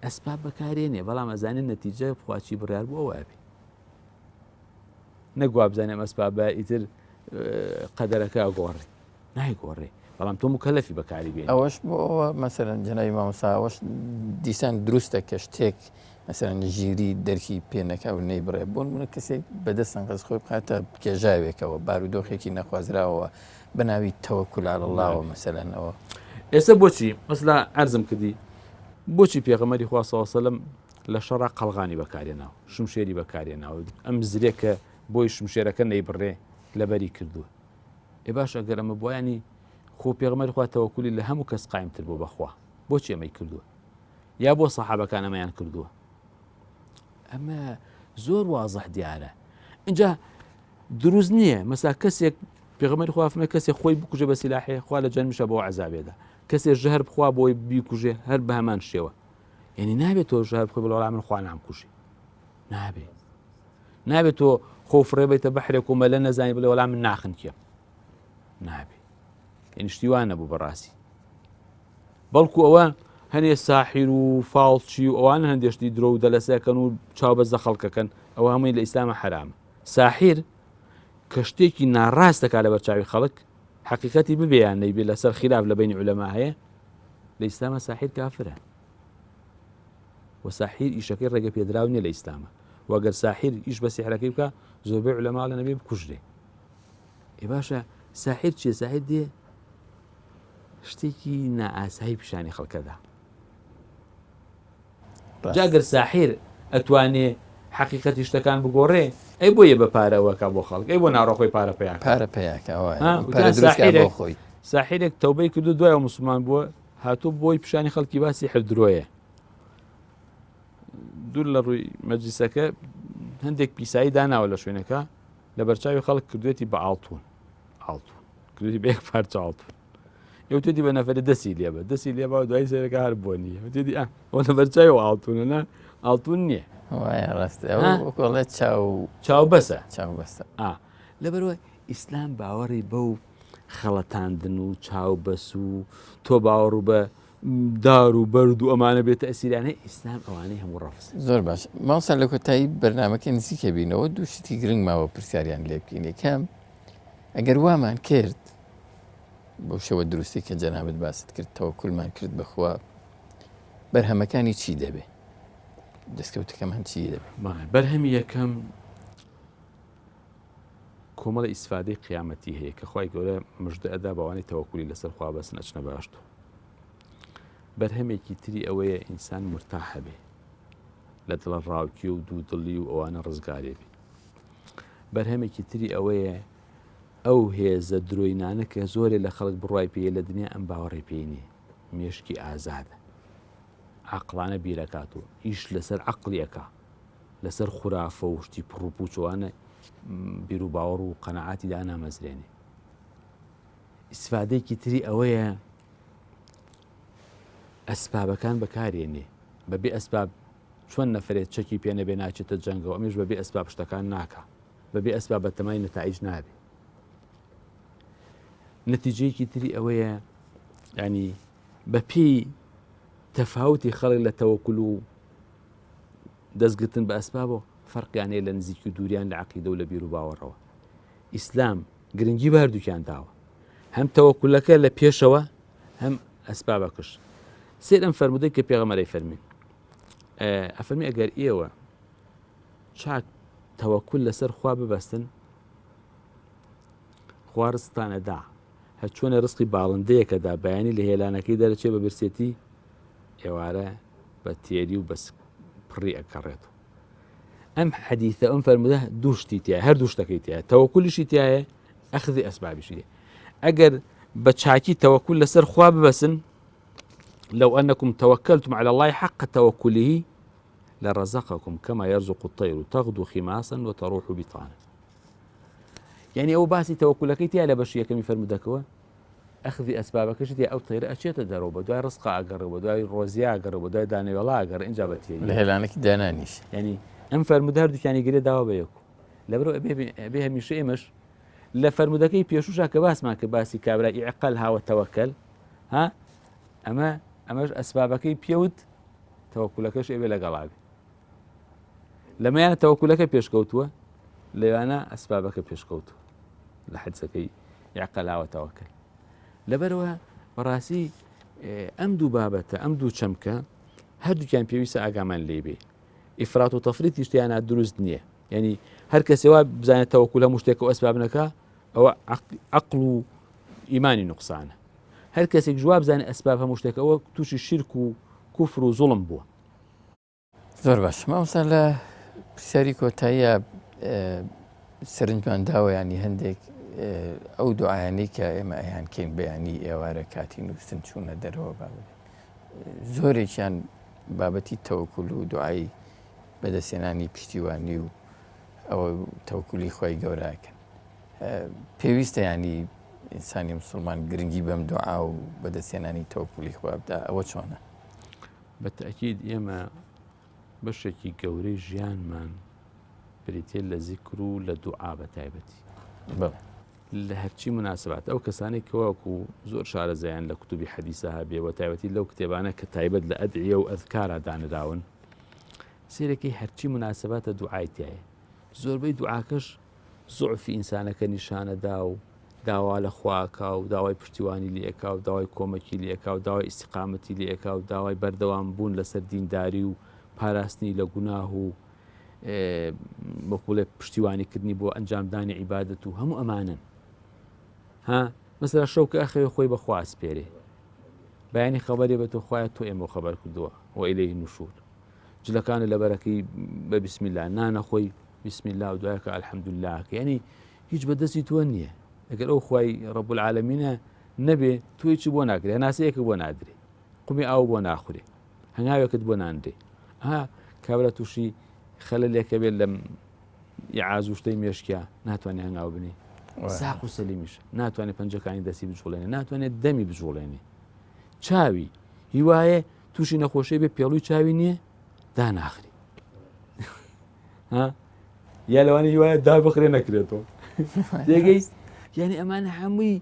ئەسباب بەکارێنێ بەڵام ئەزانێ نەتیجە خواچی بڕیار بوو ئەوە بێ نەگوا بزانێم ئەسبابە ئیتر قەدەرەکە گۆڕێ نایگۆڕێ بەڵام تۆ مکەلەفی بەکاری بێن ئەوەش بۆ ئەوە مەسەرەن جەنابی مامۆستا ئەوەش دیسان دروستە کە شتێک مەسەرەن ژیری دەرکی پێنەکە و نەیبڕێ بۆ نمونە کەسێک بەدەستان قەز خۆی بخاتە کێژاوێکەوە بارودۆخێکی نەخوازراوە بە ناوی تەوەکل عەلە اللهەوە مەسەلەن ئەوە ئێستا بۆچی مەسلا عەرزم کردی بۆچی پێغەمبەری خوا صلی الله علیه و سەلەم لە شەڕا قەڵغانی بەکارهێناوە شمشێری بەکارهێناوە ئەم زرێکە بۆی شمشێرەکە نەیبڕێ لەبەری کردووە ئێ باش ئەگەر ئەمە بۆ ینی خۆ پێغەمبەری خوا تەوەکولی لە هەموو کەس قایمتر بۆ بەخوا بۆچی ئەمەی کردووە یا بۆ سەحابەکان ئەمەیان کردووە ئەمە زۆر وازەح دیارە اینجا دروست نییە مەسا کەسێک پێغەمبەری خوا فەرمێ کەسێک خۆی بکوژێ بە سیلاحێ خوا لە جەنمیشە بۆ عەزابێدا کەسێک ژەهر بخوا بۆی بیکوژێ هەر بە هەمان شێوە یعنی نابێت تۆ ژەهر بخۆی بڵێ وەڵام من خوا نامکوژی نابێت تۆ خۆ فڕێ بێتە بەحرێک و مەلە نەزانی بڵێ وەڵام من ناخن کێم نابێت یعنی شتیوانە بوو بەڕاستی بەڵکو ئەوە هەنێ ساحیر و فاڵچی و ئەوانە هەندێشتی درۆ و دەلەسەکەن و چاوبەزە خەڵکەکەن ئەوە هەمووی لە ئیسلامە حرامە ساحیر کە شتێکی ناڕاست دەکات لە بەرچاوی خەڵک حقیقەتی ببێیان نەیبێ لەسەر خلاف لە بینی عولەما هەیە لە ئیسلامە ساحیر کافرە و ساحیر ئیشەکەی ڕێگە پێدراو نیە لە ئیسلامە وەگەر ساحیر ئیش بە سیحرەکەی بکە زۆربەی عولەما لە نەبێ بکوژرێ ئێ باشە ساحیر چیە ساحیر دێ شتێکی نائاسایی پیشانی خەڵکەدا جاگەر ساحیر ئەتوانێ حقیقەتی شتەکان بگۆڕێ ئەی بۆیە بە پارەوەکە بۆ خەڵک ئەی بۆ ناڕۆخۆی پارە پیاکە خۆی ساحیرێک تەوبەی کردو دوایە موسڵمان بووە هاتوو بۆی پیشانی خەڵکی باسی حردرۆیە دوور لە ڕووی مەجلیسەکە هەندێک پیسایی داناوە لە شوێنەکە لە بەرچاوی خەڵک کردوێتی بە ئاڵتون کردی بە یەک پارچە ئاڵتون ئێوە توێتی بە نەفەرە دەسی لێبە و دوای سێرەکە هەر بۆ نییە توێتی ئەوە نەبەرچایەوە ئاڵتونە ئاڵتون نییە وایە ڕاستە ئەوڵێت چاو بەسە چاو بەستە لەبەرەوە ئیسلام باوەڕی بەو خەڵەتاندن و چاو بەس و تۆ باوەڕ و بە دار و بەرد و ئەمانە بێتە ئەسیرانەی ئیسلام ئەوانەی هەموو ڕەفس زۆر باش ماوسان لە کۆتایی بەرنمەکە نزیکە بینەوە دوو شتی گرنگ ماوە پرسیاریان لێ بکەین یەکەم ئەگەر وامان کرد بۆ شەوە دروستی کە جەنابەت باست کرد تەوەکوولمان کرد بەخوا بەرهەمەکانی چی دەبێ دەستکەوتەکەمان چی دەبێ بەرهەمی یەکەم کۆمەڵە ئیسفادەی قیامەتی هەیە کە خوای گەورە مژدە ئەدا بەوانەی تەوەکولی لەسەر خوا بەسن ئەچنە باشتۆ بەرهەمێکی تری ئەوەیە ئینسان مرتاحە بێ لە دڵە ڕاوکی و دوو دڵی و ئەوانە ڕزگارێ بێ بەرهەمێکی تری ئەوەیە ئەو هێزە درۆینانە کە زۆرێ لە خەڵک بڕای پێ لە دنیا ئەم باوەڕێ پێینێ مێشکی ئازادە عەقڵانە بیرەکات و ئیش لەسەر عەقڵیەکە لەسەر خوراافە و شتی پڕوپوچوانە بیر و باوەڕ و قەنەعاتی دا نامەزرێنێ ئیسفادەیەکی تری ئەوەیە ئەسبابەکان بەکارێنێ بەبێ ئەسباب چۆن نەفرێت چەکی پێ نەبێ ناچێتە جەنگەوە ئەمیش بەبێ ئەسباب شتەکان ناکە بەبێ ئەسباب بەتەمای نەتائیج نابێ نەتیجەیەکی تری ئەوەیە ینی بە پێی تەفاوتی خەڵک لە تەوەکول و دەستگرتن بە ئەسبابەوە فەرقیانەیە لە نزیکی و دووریان لە عەقیدە و لە بیر و باوەڕەوە ئیسلام گرنگی بە هەردووکیان داوە هەم تەوەکولەکە لە پێشەوە هەم ئەسبابەکەش سێر ئەم فەرمودەی کە پێغەمبەری فەرمین ئەفەرمی ئەگەر ئێوە چاک تەوەکول لەسەر خوا ببەستن خوا ڕزقتانەدا هەر چۆنە ڕزقی باڵندەیەکەدا بەیانی لە هێلانەکەی دەرەچێ بە برسێتی ئێوارە بە تێری و بەس پڕی ئەکەڕێتەوە ئەم حەدیثە ئەم فەرمودە دوو شتی تایە هەر دوو شتەکەی تایە تەوەکولیشی تایە ئەخذی ئەسبابیشی ئەگەر بە چاکی تەوەکول لەسەر خوا ببەسن لو أنكم توكلتم على الله حق توكله لرزقكم كما يرزق الطير تغدو خماصا وتروح بطانا يعني أو باسي توكلك تيالا بشيء كم يفرمدكوا أخذ أسبابك شتي أو طير أشياء تدرب دواي رزقا أقرب ودواي روزيا أقرب ودواي داني والله أقرب إن جابت لهلانك دانانيش يعني أم فرمدهر يعني قري دوا بيكو لبرو بها مش مش لا فرمدكي بيشوشا كباس ما كباسي كابرا إعقلها وتوكل ها ئەمەش ئەسبابەکەی پێوت تەوەکولەکەش ئێوێ لەگەڵاوی لەمەیانە تەوەکولەکە پێشکەوتووە لەوانە ئەسبابەکە پێشکەوتووە لە حەدسەکەی یعقەلاوە تەوەکل لەبەرەوە بەڕاستی ئەم دوو بابەتە ئەم دوو چەمکە هەردووکیان پێویستە ئاگامان لێ بێ ئیفرات و تەفریتی شتیانە دروست نییە یعنی هەر کەسێوا بزانێت تەوەکول هەموو شتێک و ئەسباب نەکا ئەوە عەقڵ و ئیمانی نوقسانە هەر کەسێک جواب بزانێت ئەسباب هەموو شتێکەوە تووشی شرک و کوفر و زوڵم بووە زۆر باش مامۆستا لە پرسیاری کۆتاییە سەرنجمان داوە ینی هەندێک ئەو دوعایانەی کە ئێمە ئەیان کەین بەیانی ئێوارە کاتی نووسن چوونە دەرەوە بابێت زۆرێکیان بابەتی تەوەکول و دوعای بەدەستێنانی پشتیوانی و ئەوە تەوەکولی خۆی گەوراکەن پێویستە ینی ئینسانی مسلمان گرنگی بەم دوعا و بەدەستێنانی تەوەکولی خوا بدا ئەوە چۆنە بەتەکید ئێمە بەشێکی گەورەی ژیانمان بریتێ لە زیکر و لە دوعا بە تایبەتی لە هەرچی مناسبات ئەو کەسانی کەواکو زۆر شارەزایان لە کتوبی حەدیسە هەبێەوە تایبەتی لەو کتێبانە کە تایبەت لە ئەدعیە و ئەذکارە دانراون سیرەکەی هەرچی مناسباتە دوعای تایە زۆربەی دوعاکەش زوعفی ئینسانەکە نیشانەدا و داوا لە خواکە و داوای پشتیوانی لێکا و داوای کۆمەکی لێکا و داوای ئیستیقامەتی لێکا و داوای بەردەوام بوون لەسەر دینداری و پاراستنی لە گوناه و بەقوڵێ پشتیوانیکردنی بۆ ئەنجامدانی عیبادەت و هەموو ئەمانن ها مەسەلا شەو کە ئەخەوێ خۆی بەخوا ئەسپێرێ بەیانی خەبەرێ بە تۆ خوایە تۆ ئێمە خەبەر کردووە و ئیلەیهی نوشور جلەکانە لەبەرەکەی بە بسم الله نانە خۆی بسم الله و دوایەکە ئەلحەمدولله یعنی هیچ بەدەستی تۆ نییە ئەگەر ئەو خوای ڕەب العالەمینە نەبێ توی چی بۆ ناکرێ هەناسەیەکە بۆ نادرێ قومی ئاو بۆ ناخورێ هەنگاوێکت بۆ ناندێ کابرا تووشی خەلەلێکە بێت لەم یعاز و شتەی مێشکیا ناتوانێت هەنگاو بنێ ساق و سەلیمیش ناتوانێت پەنجەکانی دەستی بجوڵێنێ، ناتوانێت دەمی بجوڵێنێ، چاوی هیوایە تووشی نەخۆشی بێ پێڵووی چاوی نییە داناخری یا لەوانەیە هیوایە دا بخرێ نەکرێتەوە دێگەی یعنی ئەمانە هەمووی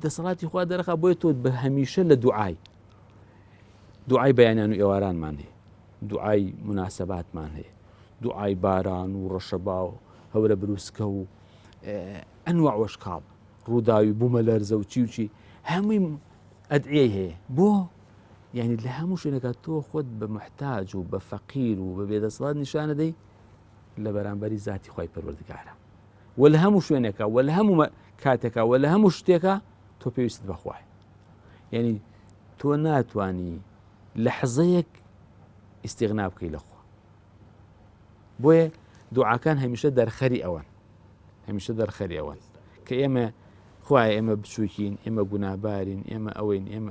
دەسەڵاتی خوا دەرەخا بۆیە تۆ بە هەمیشە لە دوعای بەیانیان و ئێوارانمان هەیە، دوعای مناسەباتمان هەیە، دوعای باران و ڕەشەبا و هەورە بروسکە و ئەنواع وەشکاڵ ڕووداوی بوومە لەرزە و چی و چی هەمووی ئەدعیەی هەیە بۆ یعنی لە هەموو شوێنەکە تۆ خۆت بە محتاج و بە فەقیر و بە بێدەسەڵات نیشانە دەی لە بەرامبەری ذاتی خۆی پەروەردگارە و لە هەموو شوێنێکە و لە هەموو کاتێکە و لە هەموو شتێکە تۆ پێویست بەخوای یعنی تۆ ناتوانی لەحزەیەک ئیستیغنا بکەی لەخوا بۆیە دوعاکان هەمیشە دەرخەری ئەوەن کە ئێمە خوای ئێمە بچووکین ئێمە گوناهبارین ئێمە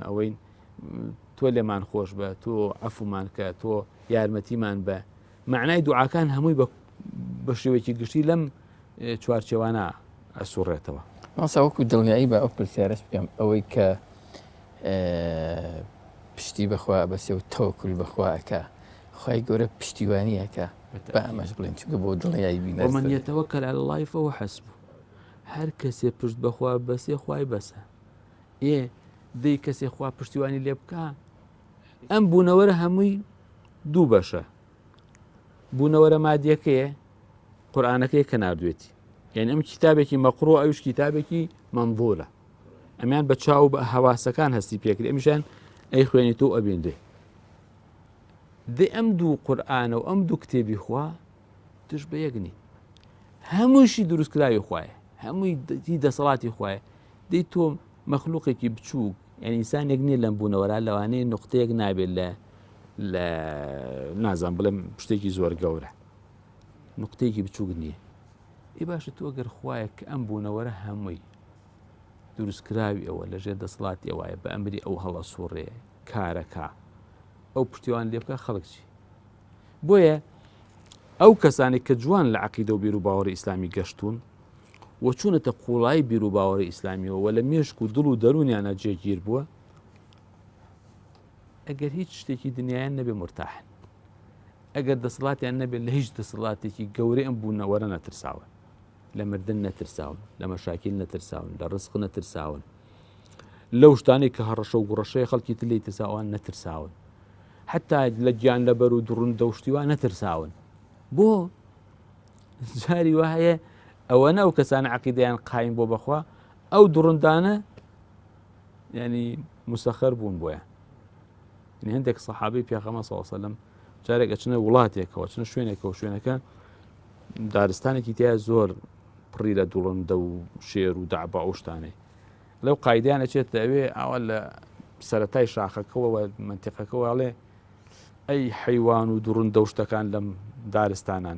ئەوەین تۆ لێمان خۆش بە تۆ عەفومان کە تۆ یارمەتیمان بە معنای دوعاکان هەمووی بە شێوەیەکی گشتی لەم چوارچێوانە ئەسوڕێتەوە. ماسا وەکو دڵنیایی بە ئەو پرسیارەش بکەم ئەوەی کە پشتی بەخوا بەسێ و تەوەکل بەخوا ئەکا خوای گەورە پشتیوانیەکە بە ئەمەش بڵێن چونکە بۆ دڵنیایی بینە ومن يتوكل على الله فهو حسبه هەر کەسێ پشت بەخوا بەسێ خوای بەسە دەی کەسێ خوا پشتیوانی لێ بکە ئەم بوونەوەرە هەمووی دوو بەشە بوونەوەرە مادیەکەیە قورئانەکەی کە نردوێتی یعنی ئەم کتابێکی مەقڕوء ئەوش کتابێکی منظورە ئەمیان بە چاو بە هەواسەکان هەستی پێکرد ئەمیشان ئەی خوێنی تۆ ئەبیندێ دێ ئەم دوو قورئانە و ئەم دوو کتێبی خوا تش بە یەکنی هەمووشی دروستکراوی خوایە هەمووی دەسەڵاتی خوایە دەی تۆ مەخلوقێکی بچووک یعنی ئینسانێک نییە لەم بوونەوەرە لەوانەیە نقطەیەک نابێت لە نازان بڵێم شتێکی زۆر گەورە نقطەیەکی بچووک نییە ئێ باشە تۆ ئەگەر خوایە کە ئەم بوونەوەرە هەمووی دروستکراوی ئەوە لەژێر دەسەڵاتی ئەوایە بە ئەمری ئەو هەڵە سوڕێ کارەکە ئەو پشتیوان لێ بکە خەڵکی بۆیە ئەو کەسانی کە جوان لە عەقیدە و بیر و باوەڕی ئیسلامی گەشتوون و چوونەتە قوڵای بیر و باوەڕی ئیسلامیەوە و لە مێشک و دڵ و دەرونیانە جێگیر بووە ئەگەر هیچ شتێکی دنیایان نەبێ مرتاحن ئەگەر دەسەڵاتیان نەبێت لە هیچ دەسەڵاتێکی گەورەی ئەم بوونەوەرە نەترساون لە مردن نەترساون لە مەشاکیل نەترساون لە ڕزق نەترساون لەو شتانەی کە هەڕەشە و گوڕەشەی خەڵکی تر لی ترساوان نەترساون حتا لە گیان لەبەر و دڕون دەوشتیوان نەترساون بۆ جاری وایە ئەوەنە ئەو کەسانە عەقیدەیان قایم بۆ بەخوا ئەو دڕندانە ینی مسەخەر بوون بۆیە هەندێک سەحابەی پێغەمبەر صلی الله علیه و سلم جارێک ئەچنە وڵاتێکەوە چنە شوێنێکەوە شوێنەکە دارستانێکی تیا زۆر پڕی لە دوڵندە و شێر و دەعبا و شتانەی لەو قایدیانە چێتە ئەوێ ئەوە لە سەرەتای شاخەکەەوە منتیقەکەەوە ئەڵێ ئەی حەیوان و دوڕندە و شتەکان لەم دارستانان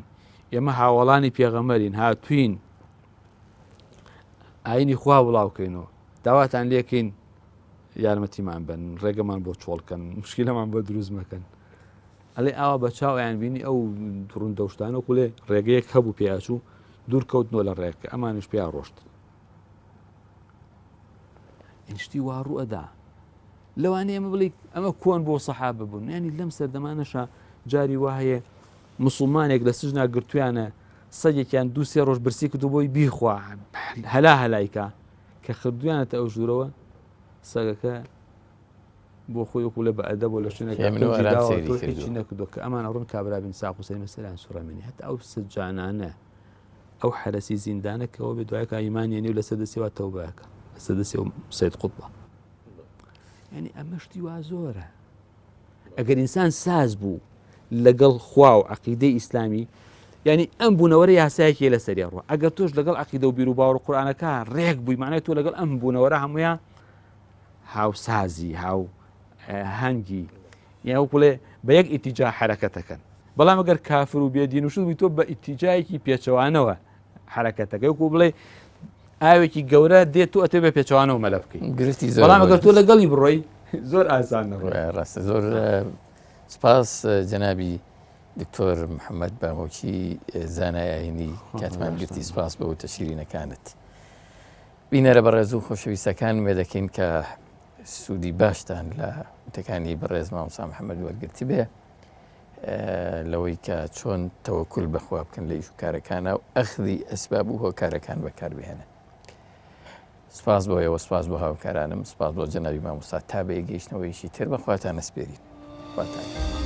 ئێمە هاوڵانی پێغەمبەرین هاتوین ئاینی خوا بڵاوکەینەوە داواتان لێکەین یارمەتیمان بن ڕێگەمان بۆ چۆڵکەن مشکلەمان بۆ دروست مەکەن ئەڵێ ئاوا بە چاویان بینی ئەو دوڕندە و شتانە کوڵێ ڕێگەیەک هەبوو پێیاچوو دوور کەوتنەوە لە ڕێگەکە ئەمانش پێیان ڕۆشت شتی وا ڕوئەدا لەوانەیە ئەمە بڵێ ئەمە کۆن بۆ سەحابە بوون ینی لەم سەردەمانەشە جاری وا هەیە موسڵمانێک لە سژنا گرتویانە سەگێکیان دوو سێ ڕۆژ برسی کردو بۆی بیخوا هەلایکە کە خردویانەتە ئەو ژوورەوە سەگەکە بۆ خۆی وەکو لە بە ئەدەب و لە شوێنێکی نەکردو کە ئەمانە ڕوون کابرابین ساق و سەری مەسەلان سوڕەمێنی هەتا ئەو سجانانە ئەو حرەسی زیندانەکەەوە بێ دوایکە ئیمانیێنی و لەسەر دەسێوا تەوبەکە لەسەر دەسێ و سەید قوتبە ینی ئەمە شتی وا زۆرە ئەگەر ئینسان ساز بوو لەگەڵ خوا و عەقیدەی ئیسلامی ینی ئەم بوونەوەرە یاسایەکی لە سەری ڕوە ئەگەر تۆش لەگەڵ عەقیدە و بیر و باوەڕ و قورئانەکە ڕێک بووی معنای تۆ لەگەڵ ئەم بوونەوەرە هەموویان هاوسازی هاو هەنگی یان وەکوڵێ بە یەک ئیتیجا حرەکەتەکەن بەڵام ئەگەر کافر و بێدین و شت بووی تۆ بە ئیتیجایەکی پێچەوانەوە حرەکەتەکەی وەکو بڵێ ئاوێکی گەورە دێت تۆ ئەتێ بە پێچەوانەوە مەلە بکەیت بەڵام ئەگەر تۆ لەگەڵی بڕۆی زۆر ئاسانە ڕاستە زۆر سپاس جەنابی دکتۆر محەممەد بامۆکی زانای ئاینی کاتمان گرتی سپاس بەوە تەشیرینەکانت بینەرە بەڕێز و خۆشەویستەکان وێ دەکەین کە سوودی باشتان لە وتەکانی بەڕێز مامۆستا محەممەد وەرگرتی بێ لەوەی کە چۆن تەوەکول بەخوا بکەن لە ئیش و کارەکانە و ئەخذی ئەسباب و هۆکارەکان بەکاربهێنن. سپاس بۆیەوە، سپاس بۆ هاوکارانم، سپاس بۆ جەنابی مامۆستا تا بە گەیشتنەوەیشی تر بەخواتان ئەسپێرین. خواتان.